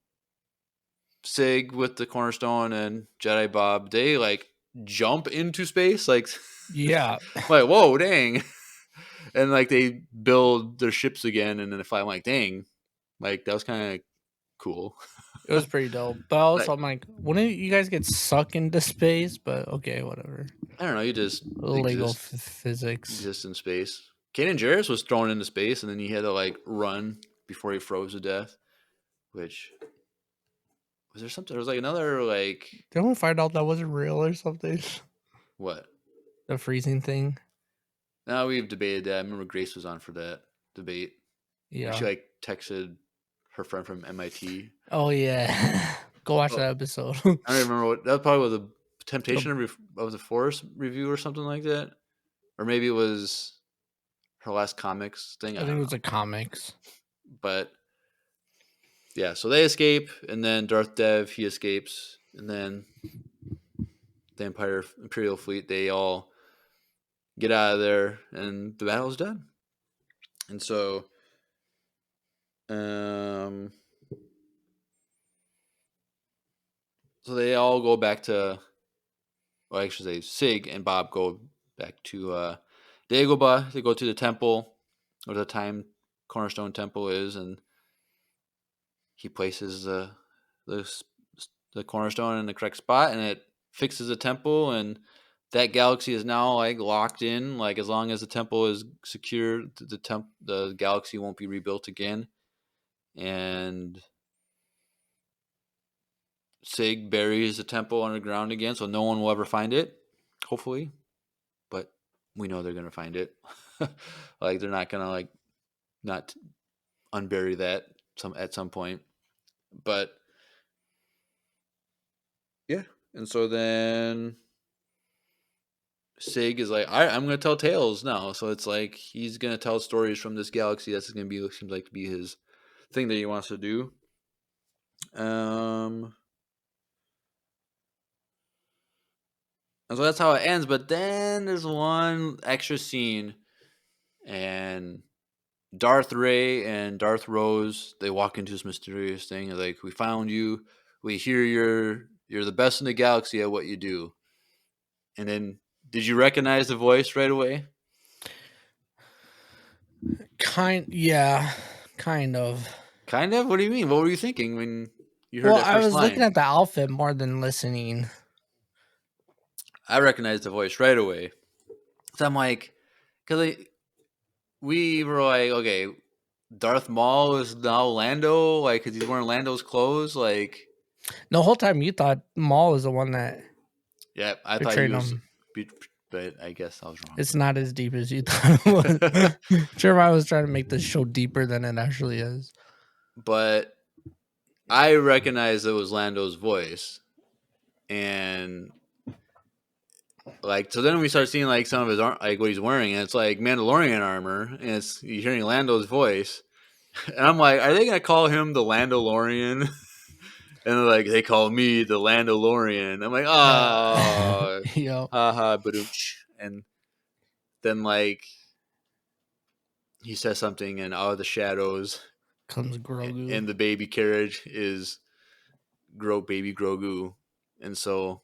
Sig with the cornerstone and Jedi Bob, they like jump into space, like Yeah, like whoa, dang. And like they build their ships again, and then if I'm like, dang, like that was kind of cool. it was pretty dope. But also, Like, I'm like, wouldn't you guys get sucked into space? But okay, whatever. I don't know, you just Lego physics. exist in space. Kanan Jarrus was thrown into space, and then he had to like run before he froze to death. Which was there something? There was like another like Didn't we find out that wasn't real or something? what? The freezing thing. Now we've debated that. I remember Grace was on for that debate. Yeah. She like texted her friend from MIT. Oh yeah. Go watch Oh, that episode. I don't remember what that probably was a Temptation of the Force review or something like that, or maybe it was her last comics thing. I I think don't it was know, the comics. but yeah. So they escape, and then Darth Dev, he escapes, and then the Imperial fleet, they all get out of there, and the battle's done. And so, so they all go back to, well, actually, Sig and Bob go back to Dagobah. They go to the temple, or the time Cornerstone Temple is, and he places the cornerstone in the correct spot, and it fixes the temple, and that galaxy is now like locked in. Like as long as the temple is secure, the galaxy won't be rebuilt again. And Sig buries the temple underground again, so no one will ever find it. Hopefully, but we know they're gonna find it. Like they're not gonna like not unbury that at some point. But yeah, and so then Sig is like, all right, I'm gonna tell tales now. So it's like he's gonna tell stories from this galaxy. That's gonna be seems like to be his thing that he wants to do. And so that's how it ends. But then there's one extra scene, and Darth Ray and Darth Rose, they walk into this mysterious thing. They're like, we found you. We hear you're the best in the galaxy at what you do. And then, did you recognize the voice right away? Yeah, kind of. Kind of. What do you mean? What were you thinking when you heard Well, that I first was looking line? at the outfit more than listening. I recognized the voice right away. So I'm like, because we were like, okay, Darth Maul is now Lando, like, because he's wearing Lando's clothes, like. The whole time you thought Maul was the one that Yeah, I thought he betrayed was, him. but I guess I was wrong. It's not as deep as you thought it was. Jeremiah was trying to make this show deeper than it actually is. But I recognized it was Lando's voice, and like so then we start seeing like some of his like what he's wearing, and it's like Mandalorian armor, and it's you're hearing Lando's voice, and I'm like, are they gonna call him the Landalorian? And like they call me the Landalorian. I'm like, oh, Yo, haha, badooch. And then like he says something, and out of the shadows, comes Grogu. and the baby carriage is baby Grogu, and so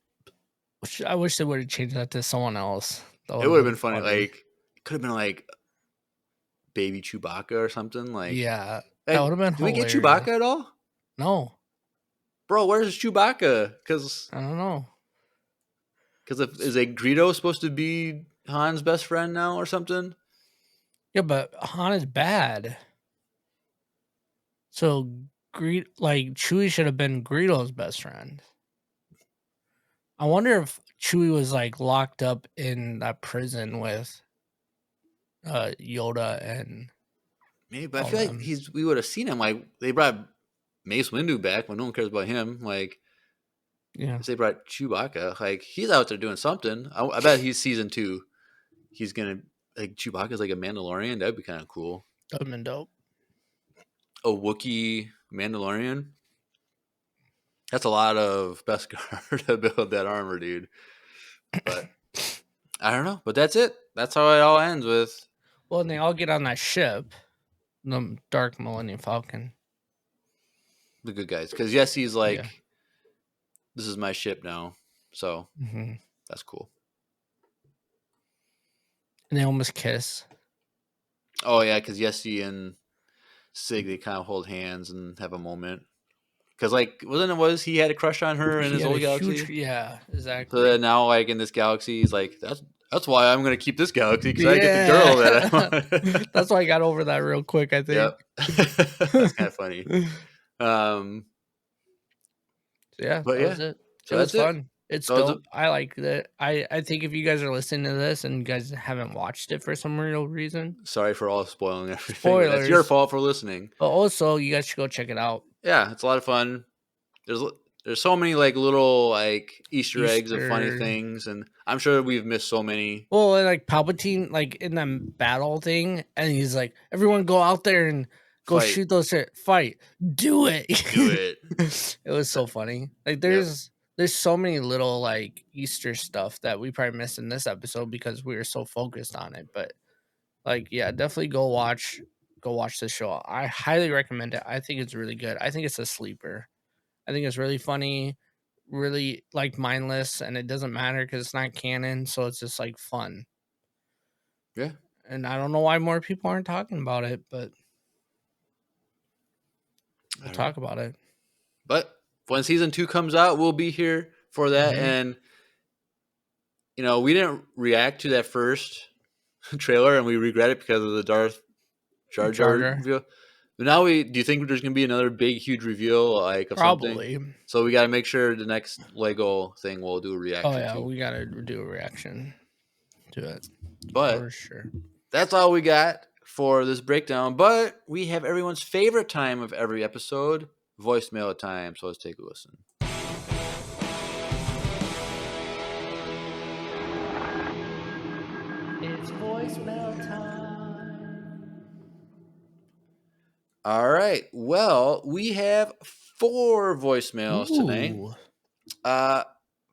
I wish they would have changed that to someone else. it would have been funny. Like it could have been like baby Chewbacca or something. Like yeah, hey, that would have been. Do we get hilarious. Chewbacca at all? No, bro. Where's Chewbacca? Because I don't know. Because is a Greedo supposed to be Han's best friend now or something? Yeah, but Han is bad. So Chewie should have been Greedo's best friend. I wonder if Chewie was like locked up in that prison with Yoda and maybe, but I feel like we would have seen him. Like they brought Mace Windu back when no one cares about him. Like if they brought Chewbacca, like he's out there doing something. I bet he's season 2. He's gonna like Chewbacca's like a Mandalorian. That'd be kind of cool. That'd have been dope. A Wookiee Mandalorian. That's a lot of Beskar to build that armor, dude. But I don't know. But that's it. That's how it all ends with. Well, and they all get on that ship, the Dark Millennium Falcon. The good guys, because yes, he's like, this is my ship now, so that's cool. And they almost kiss. Oh yeah, because Yessie and Sig, they kind of hold hands and have a moment. Because like, was he had a crush on her in his old galaxy? Yeah, exactly. So that now, like in this galaxy, he's like, that's why I'm gonna keep this galaxy because I get the girl that I want. That's why I got over that real quick. I think. Yep. That's kind of funny. Yeah, but that was it. So it was fun. It's dope. I like that. I think if you guys are listening to this and you guys haven't watched it for some real reason, sorry for all spoiling everything. Spoilers. That's your fault for listening. But also, you guys should go check it out. Yeah, it's a lot of fun. There's so many like little like Easter eggs and funny things, and I'm sure we've missed so many. Well, and, like Palpatine, like in that battle thing, and he's like, "Everyone, go out there and go shoot those shit. Fight, do it, do it." It was so funny. Like there's so many little like Easter stuff that we probably missed in this episode because we were so focused on it. But like, yeah, definitely go watch this show. I highly recommend it. I think it's really good. I think it's a sleeper. I think it's really funny, really like mindless, and it doesn't matter because it's not canon, so it's just like fun. Yeah. And I don't know why more people aren't talking about it, but we'll talk about it. But when season 2 comes out, we'll be here for that. And we didn't react to that first trailer, and we regret it because of the Darth Jar Jar Jar Jar. reveal. But now do you think there's going to be another big, huge reveal of Probably. something? So we got to make sure the next Lego thing we'll do a reaction Oh yeah, to. we gotta do a reaction to it. But For sure. that's all we got for this breakdown. But we have everyone's favorite time of every episode, voicemail time. So let's take a listen. It's voicemail time. All right. Well, we have 4 voicemails tonight.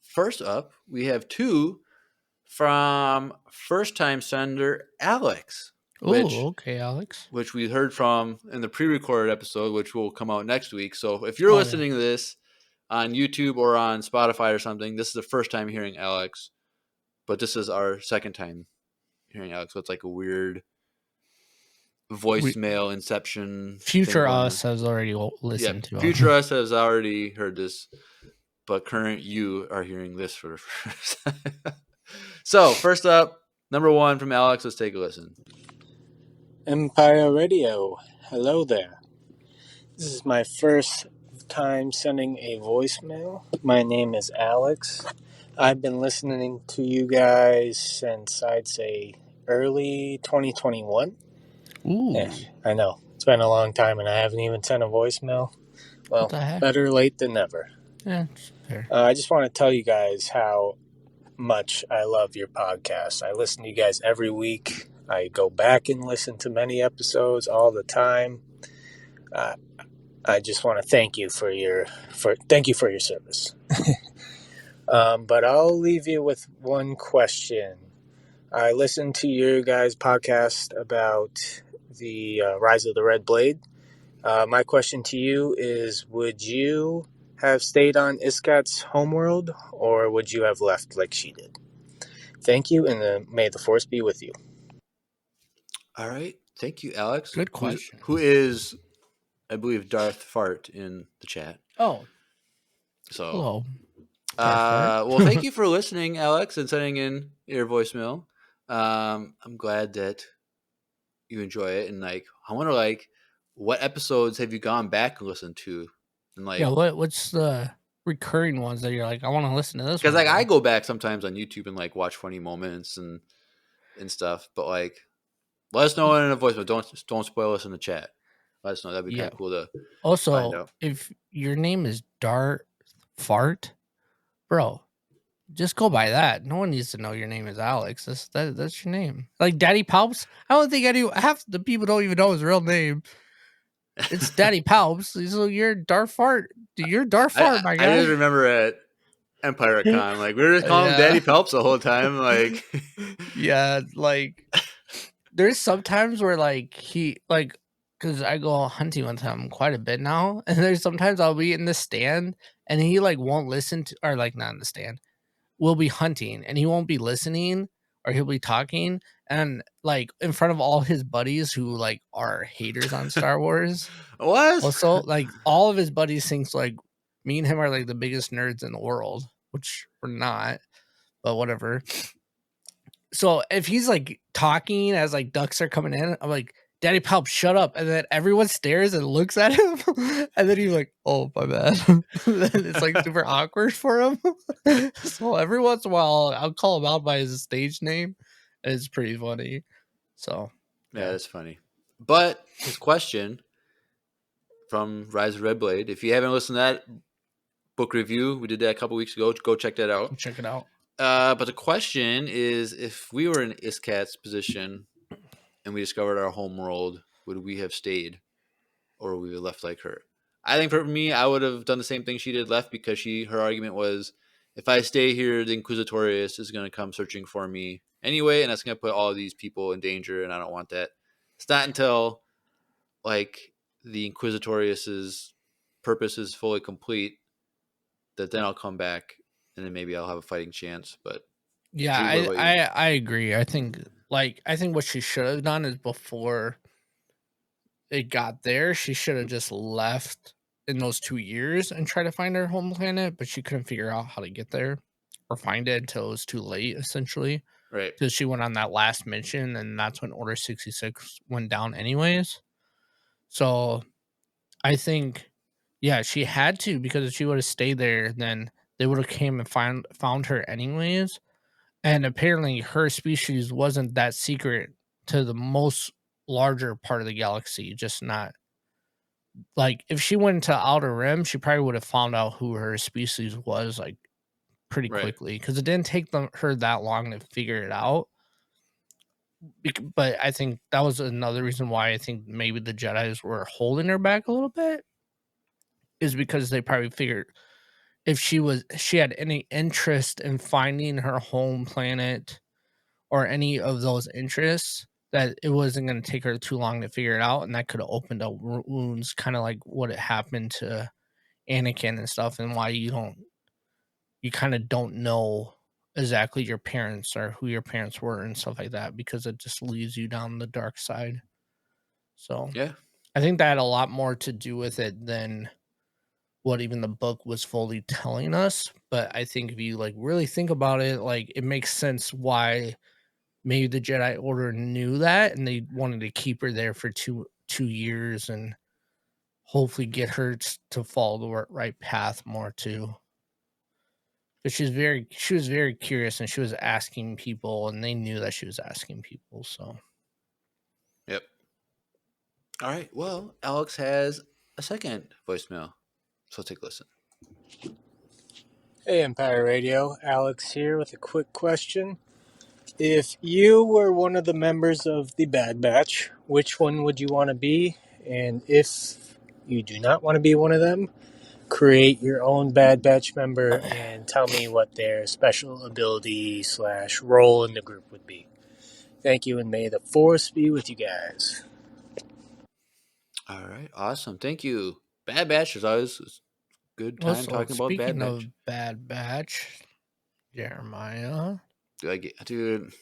First up, we have 2 from first-time sender Alex. Okay, Alex. Which we heard from in the pre-recorded episode, which will come out next week. So if you're listening to this on YouTube or on Spotify or something, this is the first time hearing Alex, but this is our second time hearing Alex. So it's like a weird voicemail inception. Future us has already listened to it. Future us has already heard this, but current you are hearing this for the first time. So first up, number 1 from Alex. Let's take a listen. Empire Radio, hello there. This is my first time sending a voicemail. My name is Alex. I've been listening to you guys since I'd say early 2021. Ooh. Yeah, I know. It's been a long time and I haven't even sent a voicemail. Well, better late than never. Yeah, it's fair. I just want to tell you guys how much I love your podcast. I listen to you guys every week. I go back and listen to many episodes all the time. I just want to thank you for your service. But I'll leave you with one question. I listened to your guys' podcast about the Rise of the Red Blade. My question to you is, would you have stayed on Iskat's homeworld, or would you have left like she did? Thank you, and may the Force be with you. All right. Thank you, Alex. Good question. Who is, I believe, Darth Fart in the chat. Oh. So, hello. Well, thank you for listening, Alex, and sending in your voicemail. I'm glad that you enjoy it. And, I wonder, what episodes have you gone back and listened to? And, what's the recurring ones that you're like, I want to listen to this? Because, I go back sometimes on YouTube and, watch funny moments and stuff. But, let us know in a voicemail. Don't spoil us in the chat. Let us know. That'd be kind of cool to find out. If your name is Darth Fart, bro, just go by that. No one needs to know your name is Alex. That's your name. Like Daddy Palps, I don't think half the people don't even know his real name. It's Daddy Palps. So you're Darth Fart. You're Darth Fart, my guy. I just remember at Empire Con, we were just calling him Daddy Palps the whole time. Yeah, there's sometimes where he because I go hunting with him quite a bit now, and there's sometimes I'll be in the stand and he won't listen to, or not in the stand. We'll be hunting and he won't be listening, or he'll be talking, and in front of all his buddies who are haters on Star Wars. What? Also, all of his buddies thinks me and him are the biggest nerds in the world, which we're not, but whatever. So if he's talking as ducks are coming in, I'm like, Daddy Palp, shut up. And then everyone stares and looks at him. And then he's like, oh, my bad. And then it's super awkward for him. So every once in a while, I'll call him out by his stage name. And it's pretty funny. So, yeah, that's funny. But his question from Rise of Red Blade, if you haven't listened to that book review, we did that a couple weeks ago. Go check that out. Check it out. But the question is, if we were in Iskat's position and we discovered our home world, would we have stayed, or would we have left like her? I think for me, I would have done the same thing she did, left, because her argument was, if I stay here, the Inquisitorius is going to come searching for me anyway, and that's going to put all of these people in danger, and I don't want that. It's not until the Inquisitorius's purpose is fully complete that then I'll come back, and then maybe I'll have a fighting chance. But yeah, I agree. I think what she should have done is, before it got there, she should have just left in those 2 years and try to find her home planet, but she couldn't figure out how to get there. or find it until it was too late, essentially. Right. Because she went on that last mission, and that's when Order 66 went down anyways. So I think, yeah, she had to, because if she would have stayed there, then they would have came and found her anyways. And apparently her species wasn't that secret to the most larger part of the galaxy, just not like if she went to Outer Rim, she probably would have found out who her species was like pretty Right. quickly, because it didn't take her that long to figure it out. But I think that was another reason why I think maybe the Jedis were holding her back a little bit, is because they probably figured if she had any interest in finding her home planet or any of those interests, that it wasn't going to take her too long to figure it out, and that could have opened up wounds, kind of like what it happened to Anakin and stuff, and why you kind of don't know exactly your parents or who your parents were and stuff like that, because it just leads you down the dark side. So Yeah. I think that had a lot more to do with it than what even the book was fully telling us. But I think if you like really think about it, like it makes sense why maybe the Jedi Order knew that and they wanted to keep her there for two years and hopefully get her to follow the right path more too. But she was very curious, and she was asking people, and they knew that she was asking people. So Yep. All right. Well, Alex has a second voicemail, so take a listen. Hey, Empire Radio. Alex here with a quick question. If you were one of the members of the Bad Batch, which one would you want to be? And if you do not want to be one of them, create your own Bad Batch member and tell me what their special ability / role in the group would be. Thank you, and may the Force be with you guys. All right. Awesome. Thank you. Bad Batch is always a good time also, talking about Bad speaking Batch. of Bad Batch, Jeremiah, Dude,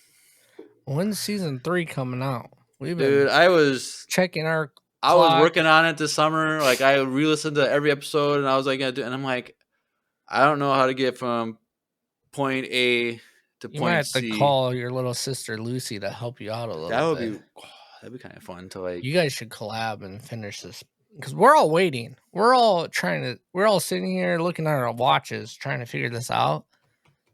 when's season 3 coming out? We've been dude, I was checking our working clock. on it this summer. Like I re-listened to every episode, and I was like, and I'm like, I don't know how to get from point A to You might point have to C. call your little sister Lucy to help you out a little That would bit. be that'd be kind of fun to like. You guys should collab and finish this, because we're all waiting. We're all sitting here looking at our watches trying to figure this out.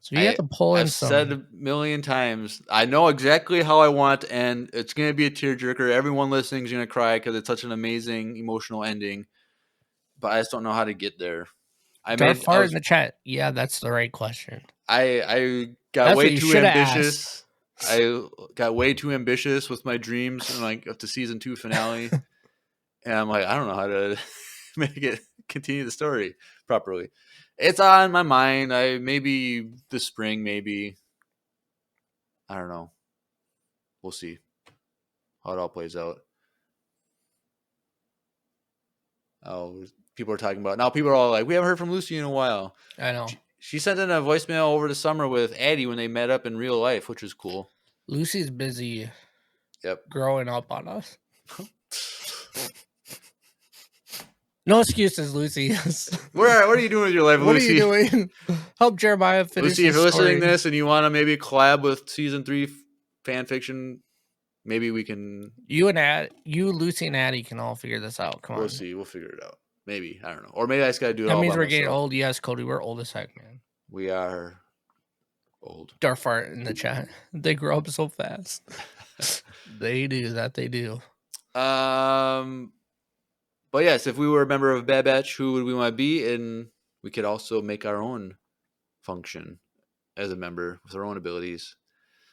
So you have to pull in I've some. said a million times, I know exactly how I want, and it's gonna be a tearjerker. Everyone listening is gonna cry because it's such an amazing emotional ending. But I just don't know how to get there. I Darth Fart in the chat. Yeah, that's the right question. I got That's way what you too shoulda ambitious. I got way too ambitious with my dreams and like up to season 2 finale. And I'm like, I don't know how to make it continue the story properly. It's on my mind. Maybe this spring, maybe. I don't know. We'll see how it all plays out. Oh, people are talking about now. People are all like, we haven't heard from Lucy in a while. I know. She sent in a voicemail over the summer with Addie when they met up in real life, which is cool. Lucy's busy. Yep. Growing up on us. No excuses, Lucy. What are you doing with your life, Lucy? What are you doing? Help Jeremiah finish. Lucy, if you're story. listening to this and you want to maybe collab with season 3 fan fiction, maybe we can. You, Lucy, and Addie can all figure this out. Come on. We'll see. We'll figure it out. Maybe. I don't know. Or maybe I just got to do it that all means by we're myself. getting old. Yes, Cody, we're old as heck, man. We are old. Darth Fart in the chat. They grow up so fast. They do. They do. But yes, if we were a member of Bad Batch, who would we want to be? And we could also make our own function as a member with our own abilities.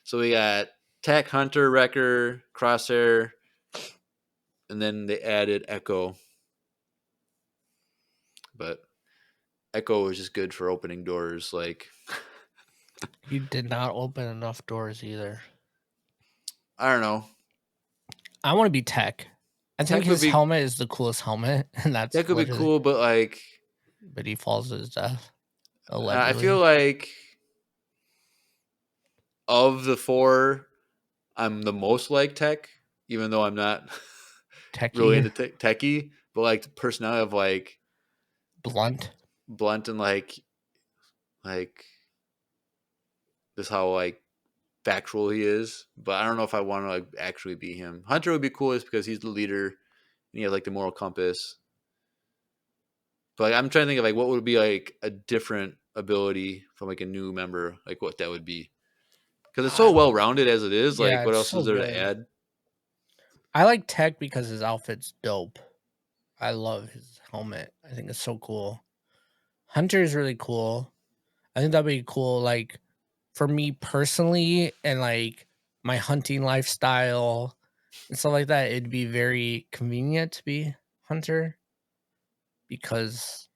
So we got Tech, Hunter, Wrecker, Crosshair, and then they added Echo. But Echo was just good for opening doors. Like you did not open enough doors either. I don't know. I want to be Tech. I think his helmet is the coolest helmet, and that could be cool. But like, but he falls to his death. Allegedly. I feel like of the 4, I'm the most like Tech, even though I'm not really into techie. But like the personality of like blunt, and like just how like factual he is. But I don't know if I want to like actually be him. Hunter would be coolest because he's the leader and he has like the moral compass. But like, I'm trying to think of like what would be like a different ability from like a new member, like what that would be. Because it's so well rounded as it is. Yeah, Like, what it's else so is there good. to add? I like Tech because his outfit's dope. I love his helmet. I think it's so cool. Hunter is really cool. I think that'd be cool, like for me personally, and like my hunting lifestyle and stuff like that. It'd be very convenient to be Hunter because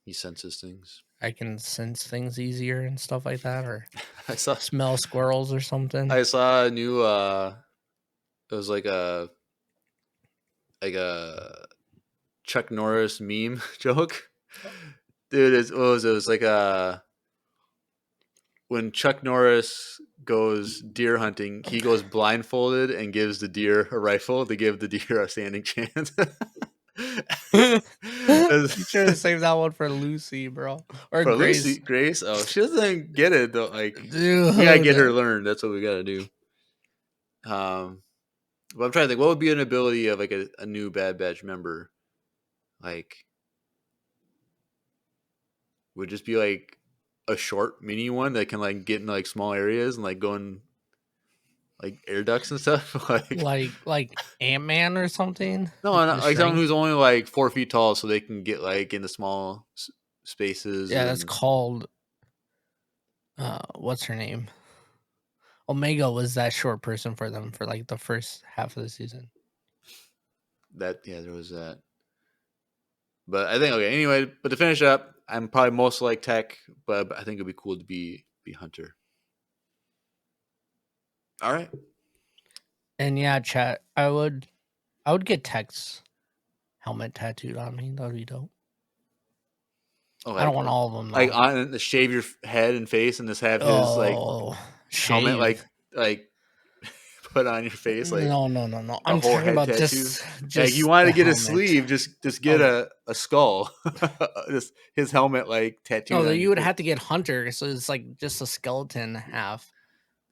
He senses things. I can sense things easier and stuff like that, or I saw smell squirrels or something. I saw a new it was like a Chuck Norris meme joke. Dude, it was like when Chuck Norris goes deer hunting, he goes blindfolded and gives the deer a rifle to give the deer a standing chance. You should have saved that one for Lucy, bro, or For Grace. Grace, oh, she doesn't get it though. Like, Dude. we gotta get her learned. That's what we gotta do. But I'm trying to think, what would be an ability of like a new Bad Batch member? Like, would it just be like a short mini one that can like get in like small areas and like go in like air ducts and stuff? like Ant-Man or something. No, The like someone shrink? who's only like 4 feet tall, so they can get like into small spaces. Yeah, that's and called what's her name? Omega was that short person for them for like the first half of the season. that. Yeah, there was that. But I think okay. Anyway, but to finish up, I'm probably most like Tech, but I think it'd be cool to be Hunter. All right. And yeah, chat. I would get Tech's helmet tattooed on me. That'd be dope. Oh, I don't want all of them though. like on the shave your head and face and just have his like helmet like put on your face like no. I'm whole talking head about tattoo? just like you want to the get a helmet. sleeve, just get a skull, just his helmet like tattooed. No, on you your would face. have to get Hunter, so it's like just a skeleton half.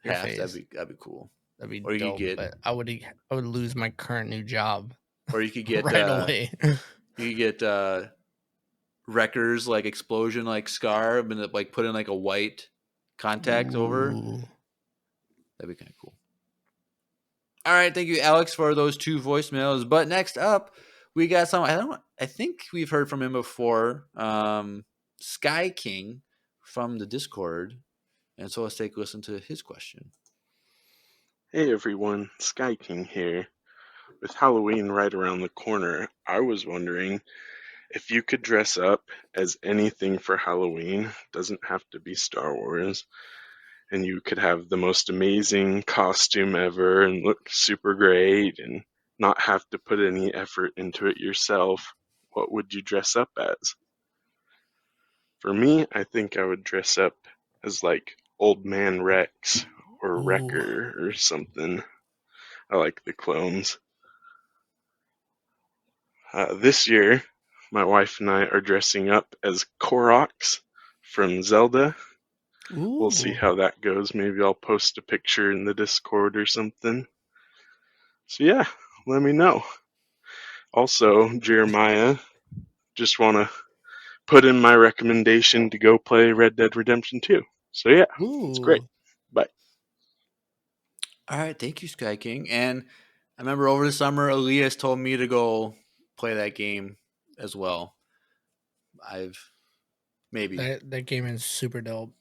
Your half. face. That'd be cool. That'd be Or you dope. could get, but I would lose my current new job. or you could get right away. You could get Wrecker's like explosion like scar, and like put in like a white contact over. That'd be kind of cool. All right, thank you, Alex, for those 2 voicemails. But next up, we got some. I think we've heard from him before. Sky King from the Discord, and so let's take a listen to his question. Hey everyone, Sky King here. With Halloween right around the corner, I was wondering if you could dress up as anything for Halloween. Doesn't have to be Star Wars. And you could have the most amazing costume ever and look super great and not have to put any effort into it yourself. What would you dress up as? For me, I think I would dress up as like Old Man Rex or Wrecker or something. I like the clones. This year, my wife and I are dressing up as Koroks from Zelda. Ooh. We'll see how that goes. Maybe I'll post a picture in the Discord or something. So yeah, let me know. Also, Jeremiah, just want to put in my recommendation to go play Red Dead Redemption 2. So yeah, it's great. Bye. All right, thank you, Sky King. And I remember over the summer, Elias told me to go play that game as well. That game is super dope.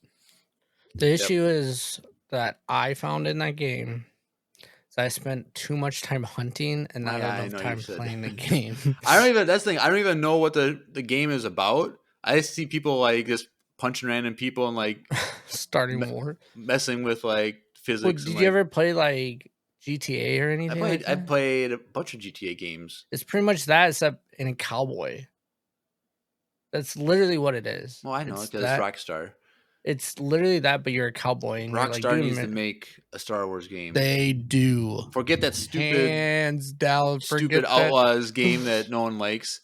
The issue is that I found in that game is I spent too much time hunting and not enough time playing the game. That's the thing. I don't even know what the game is about. I just see people like just punching random people and like starting war, messing with like physics. Did you ever play like GTA or anything? I played a bunch of GTA games. It's pretty much that, except in a cowboy. That's literally what it is. Well, I know because it's Rockstar. It's literally that, but you're a cowboy. And Rockstar needs to make a Star Wars game. They do. Forget that stupid, hands down, stupid Outlaws game that no one likes.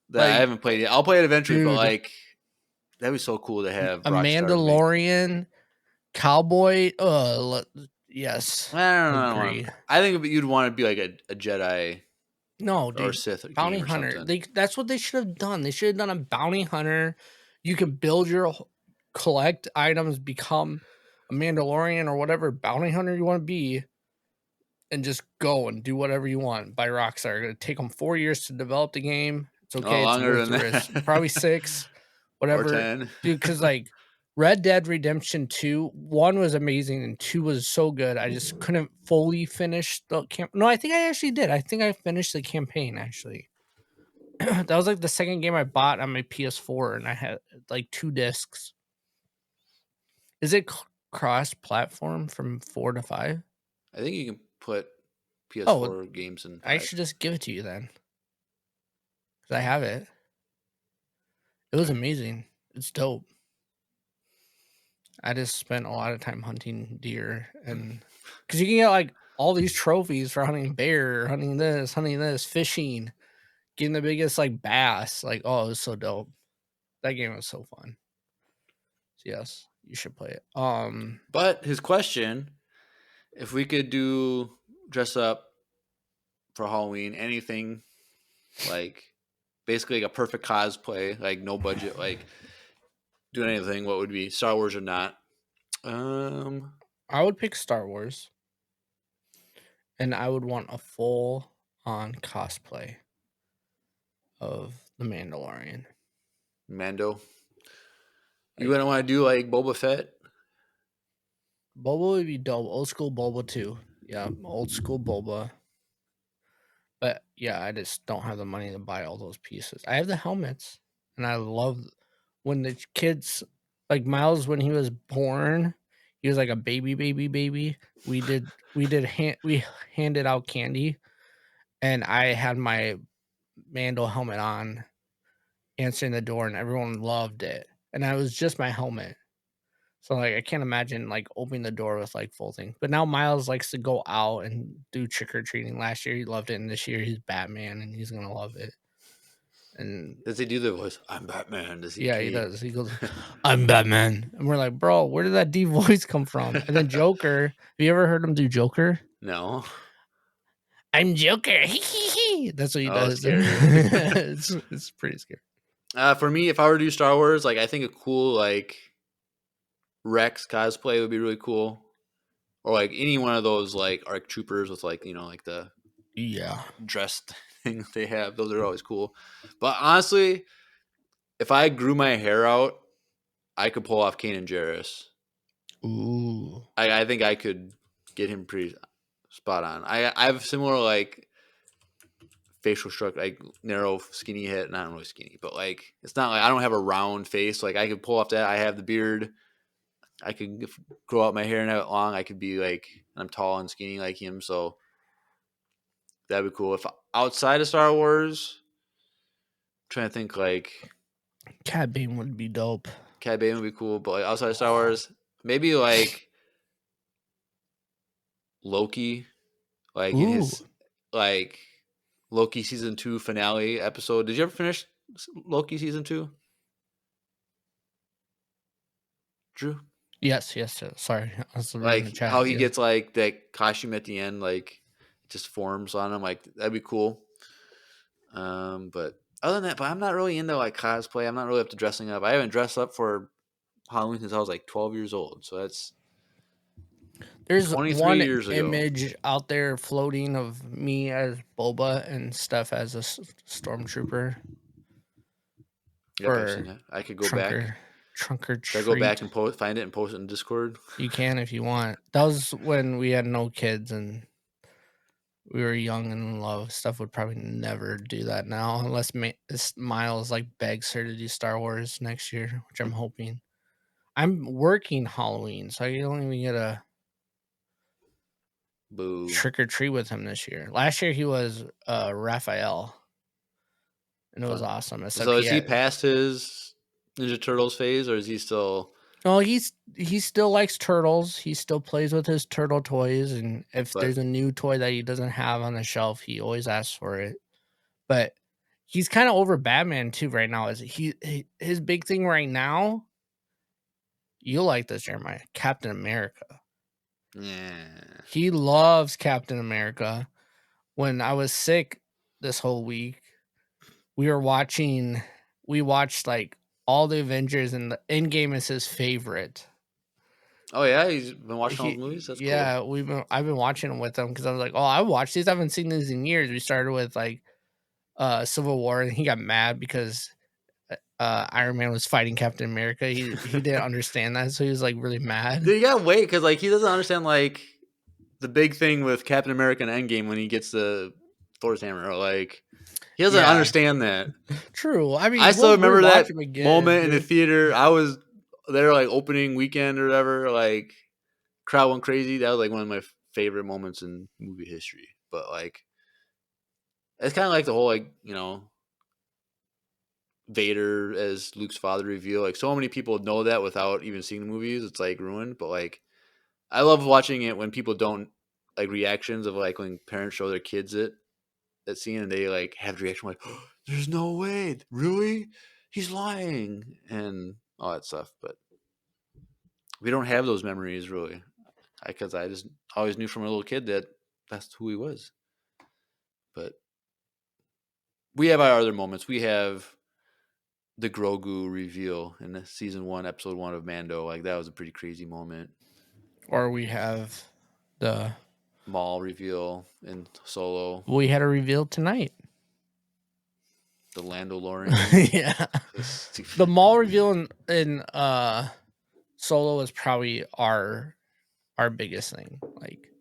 That I haven't played yet. I'll play it eventually, but like that'd be so cool to have a Mandalorian Cowboy. Yes. I don't know. Agree. I think you'd want to be like a Jedi No, or dude. Sith Bounty game or hunter. something. That's what they should have done. They should have done a bounty hunter. You can build your collect items, become a Mandalorian or whatever bounty hunter you want to be, and just go and do whatever you want by Rockstar. It'll take them 4 years to develop the game. It's okay. It's Longer worth than the risk. that. Probably 6, whatever. Or 10. Dude, because like Red Dead Redemption 2, 1 was amazing and 2 was so good. I just couldn't fully finish the camp. No, I think I actually did. I think I finished the campaign actually. That was like the second game I bought on my PS4, and I had like 2 discs. Is it cross-platform from 4 to 5? I think you can put PS4 games in 5. I should just give it to you then, because I have it. It was amazing. It's dope. I just spent a lot of time hunting deer, and because you can get like all these trophies for hunting bear, hunting this, fishing, getting the biggest like bass. Like, oh, it was so dope. That game was so fun. So yes, you should play it. But his question, if we could do dress up for Halloween, anything like basically like a perfect cosplay, like no budget, like doing anything, what would be Star Wars or not? I would pick Star Wars, and I would want a full on cosplay of the Mandalorian. Mando. You wouldn't want to do like Boba Fett? Boba would be dope. Old school Boba too. Yeah, old school Boba. But yeah, I just don't have the money to buy all those pieces. I have the helmets, and I love when the kids, like Miles, when he was born, he was like a baby. We handed out candy, and I had my Mando helmet on, answering the door, and everyone loved it. And I was just my helmet. So like I can't imagine like opening the door with like full thing. But now Miles likes to go out and do trick or treating. Last year he loved it, and this year he's Batman, and he's gonna love it. And Does he do the voice? I'm Batman. Does he? yeah, he does. He goes, "I'm Batman," and we're like, "Bro, where did that deep voice come from?" And then Joker. Have you ever heard him do Joker? No. I'm Joker. That's what he does. Scary. It's pretty scary. For me, if I were to do Star Wars, like I think a cool like Rex cosplay would be really cool, or like any one of those like ARC troopers with like like the dressed thing they have. Those are always cool. But honestly, if I grew my hair out, I could pull off Kanan Jarrus. Ooh. I think I could get him pretty spot on. I have similar like facial structure, like narrow, skinny head. Not really skinny, but like it's not like I don't have a round face. Like I could pull off that. I have the beard. I could grow out my hair and have it long. I could be like, I'm tall and skinny like him. So that'd be cool. If outside of Star Wars, I'm trying to think like Cad Bane would be dope. Cad Bane would be cool, but like outside of Star Wars, maybe like Loki, like in his like Loki season 2 finale episode. Did you ever finish Loki season 2? Drew? Yes. Sorry, I was reading the Like chat. how he gets like that costume at the end, like just forms on him. Like that'd be cool. But other than that, but I'm not really into like cosplay. I'm not really up to dressing up. I haven't dressed up for Halloween since I was like 12 years old. So there's 23 one years ago. image out there floating of me as Boba and Steph as a stormtrooper. Yep, I've seen that. I could go back. Trunk or treat. Should I go back and find it and post it in Discord? You can if you want. That was when we had no kids and we were young and in love. Steph would probably never do that now unless Miles like begs her to do Star Wars next year, which I'm hoping. I'm working Halloween, so I don't even get a trick or treat with him this year. Last year he was Raphael, and it was awesome. So is he past his Ninja Turtles phase, or is he still? No, he still likes turtles. He still plays with his turtle toys, and if there's a new toy that he doesn't have on the shelf, he always asks for it. But he's kind of over Batman too right now. His big thing right now You like this, Jeremiah? Captain America. Yeah. He loves Captain America. When I was sick this whole week, we watched like all the Avengers, and the Endgame is his favorite. Oh yeah, he's been watching all the movies. That's cool. Yeah, I've been watching them with him because I was like, oh, I watched these. I haven't seen these in years. We started with like Civil War, and he got mad because Iron Man was fighting Captain America. He didn't understand that, so he was like really mad. Dude, you gotta wait because like he doesn't understand like the big thing with Captain America and Endgame when he gets the Thor's hammer. Like he doesn't Yeah. understand that. True. I mean, I still remember rewatch that him again, moment in the dude. theater. I was there like opening weekend or whatever. Like crowd went crazy. That was like one of my favorite moments in movie history. But like it's kind of like the whole like Vader as Luke's father reveal. Like so many people know that without even seeing the movies. It's like ruined. But like I love watching it when people don't like reactions of like when parents show their kids that scene and they like have the reaction like, oh, "There's no way, really, he's lying," and all that stuff. But we don't have those memories really, because I just always knew from a little kid that that's who he was. But we have our other moments. We have the Grogu reveal in the season 1, episode 1 of Mando. Like that was a pretty crazy moment. Or we have the Maul reveal in Solo. we had a reveal tonight. The Lando Lorian. Yeah. The Maul reveal in Solo was probably our biggest thing. Like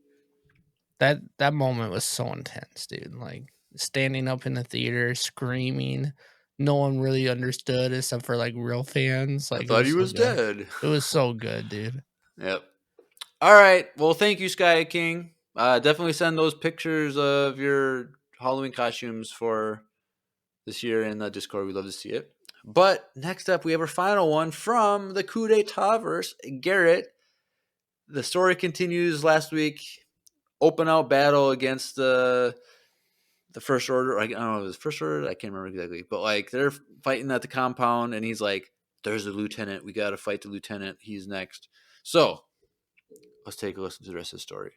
that moment was so intense, dude. Like standing up in the theater, screaming. No one really understood except for like real fans. I Like thought he was good. dead. It was so good, dude. Yep. All right. Well, thank you, Sky King. Definitely send those pictures of your Halloween costumes for this year in the Discord. We'd love to see it. But next up, we have our final one from the Coup d'etat verse, Garrett. The story continues last week. Open out battle against the First Order. I don't know if it was First Order. I can't remember exactly. But like they're fighting at the compound, and he's like, "There's a lieutenant. We got to fight the lieutenant. He's next." So let's take a listen to the rest of the story.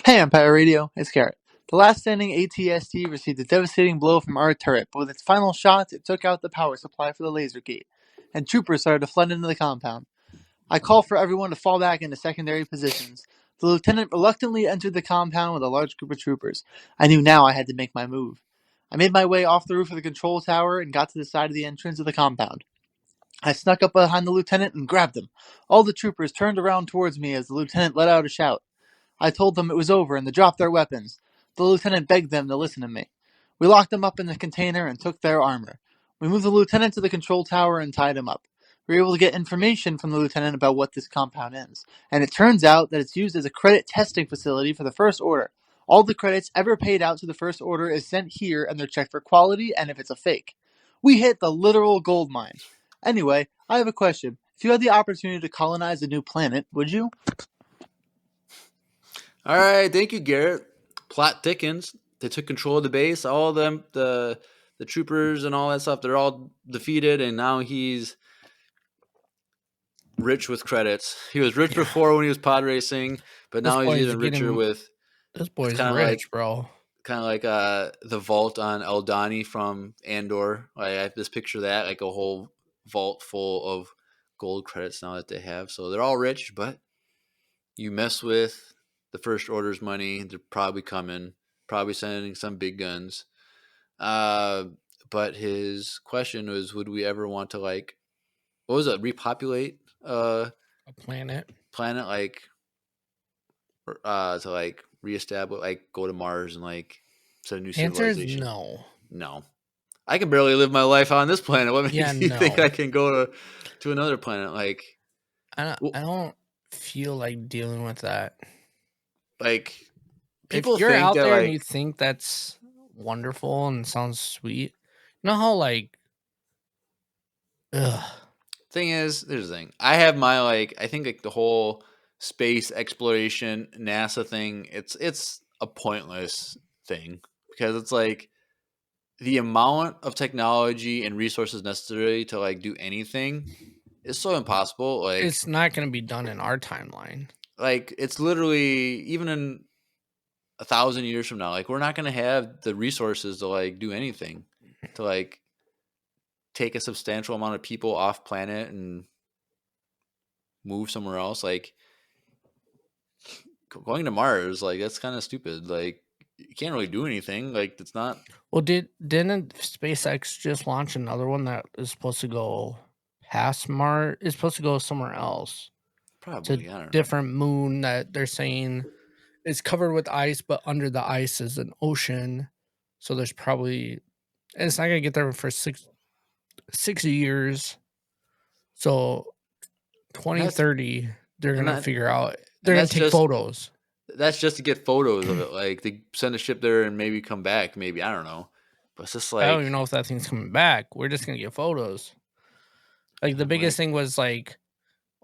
Hey Empire Radio, it's Garrett. The last standing ATST received a devastating blow from our turret, but with its final shots, it took out the power supply for the laser gate, and troopers started to flood into the compound. I call for everyone to fall back into secondary positions. The lieutenant reluctantly entered the compound with a large group of troopers. I knew now I had to make my move. I made my way off the roof of the control tower and got to the side of the entrance of the compound. I snuck up behind the lieutenant and grabbed him. All the troopers turned around towards me as the lieutenant let out a shout. I told them it was over and to drop their weapons. The lieutenant begged them to listen to me. We locked them up in the container and took their armor. We moved the lieutenant to the control tower and tied him up. We were able to get information from the lieutenant about what this compound is, and it turns out that it's used as a credit testing facility for the First Order. All the credits ever paid out to the First Order is sent here and they're checked for quality and if it's a fake. We hit the literal gold mine. Anyway, I have a question. If you had the opportunity to colonize a new planet, would you? All right, thank you, Garrett. Plot thickens. They took control of the base. All of them, the troopers and all that stuff, they're all defeated, and now he's rich with credits. He was rich before when he was pod racing, but now he's even richer with. This boy's kinda rich, bro. Kind of like the vault on Eldani from Andor. I have this picture of that, like a whole vault full of gold credits now that they have. So they're all rich, but you mess with the First Order's money, they're probably coming, probably sending some big guns. But his question was, would we ever want to like, what was it, repopulate a planet, like, to like reestablish, like go to Mars and like set a new civilization? No. I can barely live my life on this planet. What makes you think I can go to another planet? Like, I don't feel like dealing with that. Like, people if you're think out that, there like, and you think that's wonderful and sounds sweet, you know how like, thing is, there's the thing. I have my like, I think like the whole space exploration NASA thing. It's a pointless thing because it's like the amount of technology and resources necessary to like do anything It's so impossible. Like It's not going to be done in our timeline. like it's literally even in 1,000 years from now, like we're not going to have the resources to like do anything to like take a substantial amount of people off planet and move somewhere else. Like going to Mars, like that's kind of stupid. Like you can't really do anything. Like it's not Well, didn't SpaceX just launch another one that is supposed to go past Mars? It's supposed to go somewhere else. It's a probably, I don't know. different moon that they're saying is covered with ice, but under the ice is an ocean. So there's probably, and it's not gonna get there for 60 years. So And 2030, they're and gonna that figure out. and They're gonna that's take just photos. that's just to get photos of it. Like they send a ship there and maybe come back. Maybe I don't know. But it's just I don't even like know if that thing's coming back. We're just gonna get photos. Like the I'm biggest like thing was like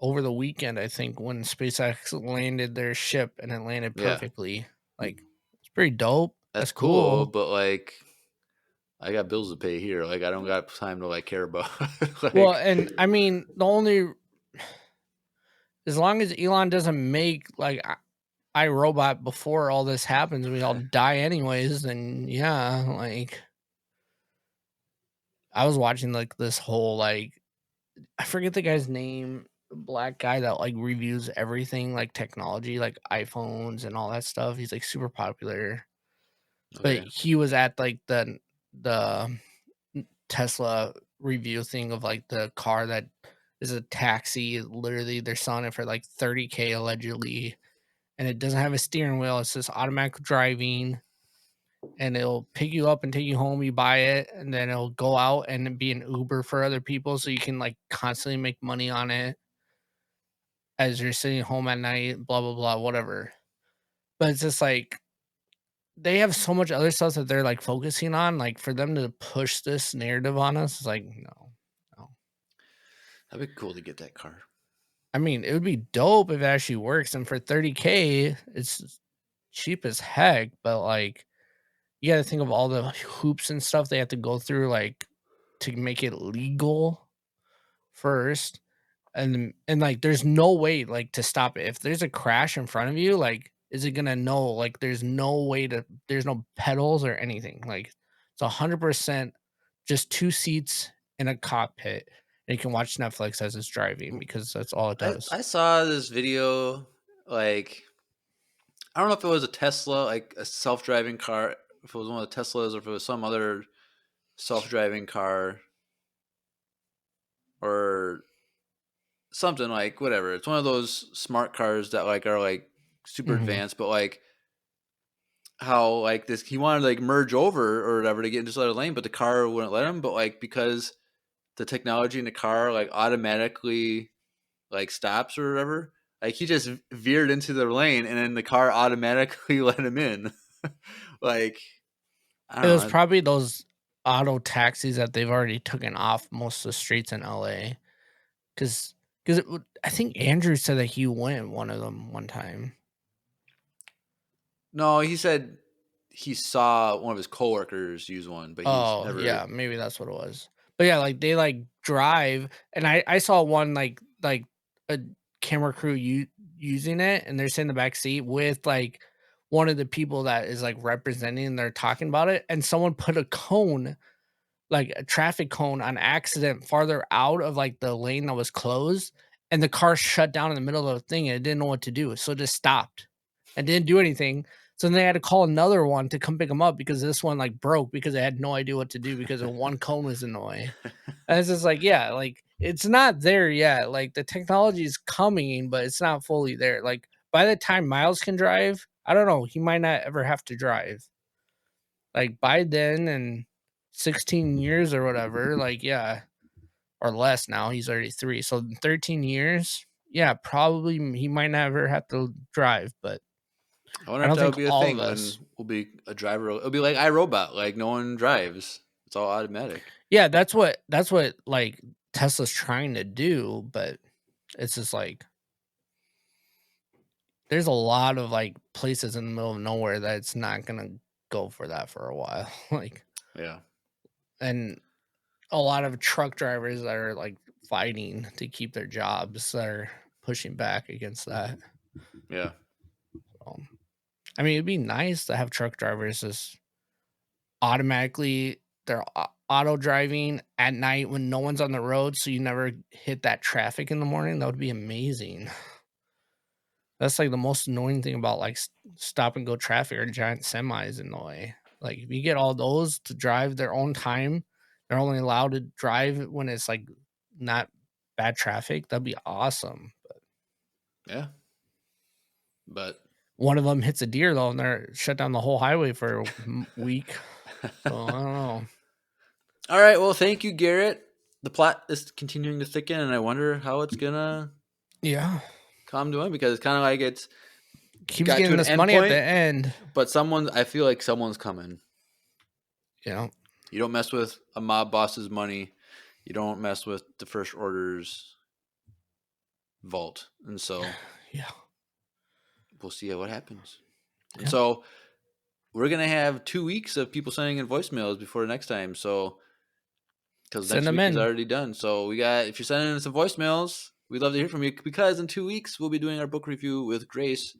over the weekend, I think, when SpaceX landed their ship and it landed yeah, perfectly. Like it's pretty dope. that's That's cool. cool. But like I got bills to pay here. Like I don't got time to like care about Well, like and I mean, the only as long as Elon doesn't make like iRobot before all this happens, we all die anyways. Then yeah, like I was watching like this whole like I forget the guy's name, black guy that like reviews everything like technology, like iPhones and all that stuff. He's like super popular, but okay. he was at like the Tesla review thing of like the car that is a taxi. Literally, they're selling it for like 30K allegedly, and it doesn't have a steering wheel. It's just automatic driving, and it'll pick you up and take you home. You buy it, and then it'll go out and be an Uber for other people, so you can like constantly make money on it as you're sitting home at night. Blah blah blah, whatever. But it's just like they have so much other stuff that they're like focusing on. Like for them to push this narrative on us, it's like no, no. That'd be cool to get that car. I mean, it would be dope if it actually works. And for 30K, it's cheap as heck. But like, you got to think of all the hoops and stuff they have to go through, like to make it legal first. And like, there's no way like to stop it. If there's a crash in front of you, like, is it gonna know? Like, there's no way to. There's no pedals or anything. Like, it's 100% just 2 seats in a cockpit. And you can watch Netflix as it's driving because that's all it does. I saw this video like I don't know if it was a Tesla, like a self-driving car, if it was one of the Teslas or if it was some other self-driving car or something like whatever. It's one of those smart cars that like are like super Mhm. advanced, but like how like this he wanted to like merge over or whatever to get into this other lane, but the car wouldn't let him. But like because the technology in the car like automatically like stops or whatever, like he just veered into the lane and then the car automatically let him in. Like I It don't was know. probably those auto taxis that they've already taken off most of the streets in LA. Because I think Andrew said that he went one of them one time. No, he said he saw one of his coworkers use one, but he's Oh, never. yeah, maybe that's what it was. But yeah, like they like drive, and I saw one like a camera crew using it, and they're sitting in the back seat with like one of the people that is like representing, and they're talking about it, and someone put a cone, like a traffic cone, on accident farther out of like the lane that was closed, and the car shut down in the middle of the thing, and it didn't know what to do, so it just stopped and didn't do anything. So then they had to call another one to come pick them up because this one like broke because they had no idea what to do because of one cone was in the way. And it's just like, yeah, like it's not there yet. Like the technology is coming, but it's not fully there. Like by the time Miles can drive, I don't know, he might not ever have to drive. Like by then and 16 years or whatever, like yeah, or less now. He's already 3. So in 13 years, yeah, probably he might never have to drive, but I wonder I if don't that think would be a all of thing us. when we'll be a driver. It'll be like iRobot, like no one drives. It's all automatic. Yeah, that's what like Tesla's trying to do, but it's just like there's a lot of like places in the middle of nowhere that it's not gonna go for that for a while. Like Yeah. and a lot of truck drivers that are like fighting to keep their jobs. They're pushing back against that. Yeah. I mean, it'd be nice to have truck drivers just automatically, they're auto driving at night when no one's on the road, so you never hit that traffic in the morning. That would be amazing. That's like the most annoying thing about like stop and go traffic or giant semis in the way. Like if you get all those to drive their own time, they're only allowed to drive when it's like not bad traffic. That'd be awesome. Yeah. But One of them hits a deer though, and they're shut down the whole highway for a week. So I don't know. all right. Well, thank you, Garrett. The plot is continuing to thicken, and I wonder how it's gonna come to end because it's kind of like it's Keeps got to getting an this end money at point, the end. but I feel like someone's coming. Yeah. You don't mess with a mob boss's money. You don't mess with the First Order's vault, and so Yeah. we'll see what happens. Yeah. And so we're gonna have 2 weeks of people sending in voicemails before next time. So because next week is already done. So if you're sending in some voicemails, we'd love to hear from you because in 2 weeks we'll be doing our book review with Grace,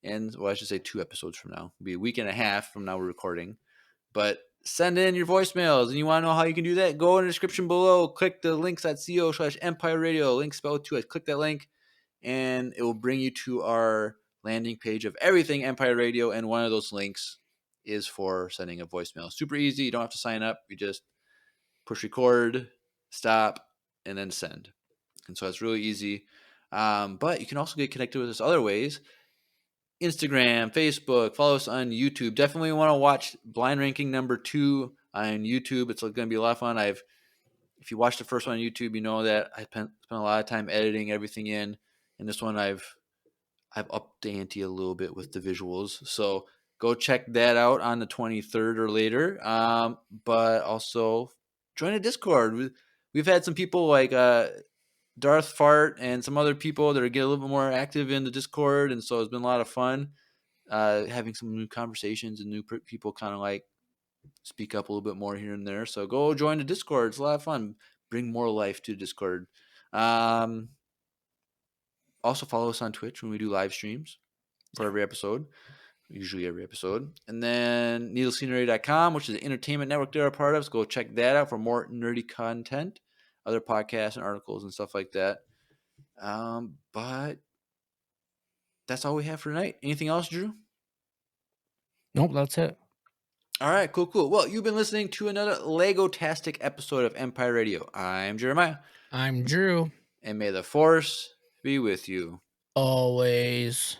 and I should say 2 episodes from now. It'll be a week and a half from now we're recording, but send in your voicemails, and you want to know how you can do that? Go in the description below, click the links.co/Empire Radio, link spelled to it. Click that link, and it will bring you to our landing page of everything Empire Radio, and one of those links is for sending a voicemail. Super easy. You don't have to sign up. You just push record, stop, and then send. And so it's really easy. But you can also get connected with us other ways. Instagram, Facebook, follow us on YouTube. Definitely want to watch Blind Ranking number 2 on YouTube. It's going to be a lot of fun. If you watch the first one on YouTube, you know that I spent a lot of time editing everything in. And this one I've upped the ante a little bit with the visuals. So go check that out on the 23rd or later. But also join a Discord. We've had some people like Darth Fart and some other people that are getting a little bit more active in the Discord, and so it's been a lot of fun having some new conversations and new people kind of like speak up a little bit more here and there. So go join the Discord. It's a lot of fun. Bring more life to Discord. Also follow us on Twitch when we do live streams for every episode. Usually every episode. And then needlesscenery.com, which is the entertainment network they're a part of. So go check that out for more nerdy content, other podcasts and articles and stuff like that. But that's all we have for tonight. Anything else, Drew? Nope, that's it. All right, cool. Well, you've been listening to another Lego-tastic episode of Empire Radio. I'm Jeremiah. I'm Drew. And may the Force be with you. Always.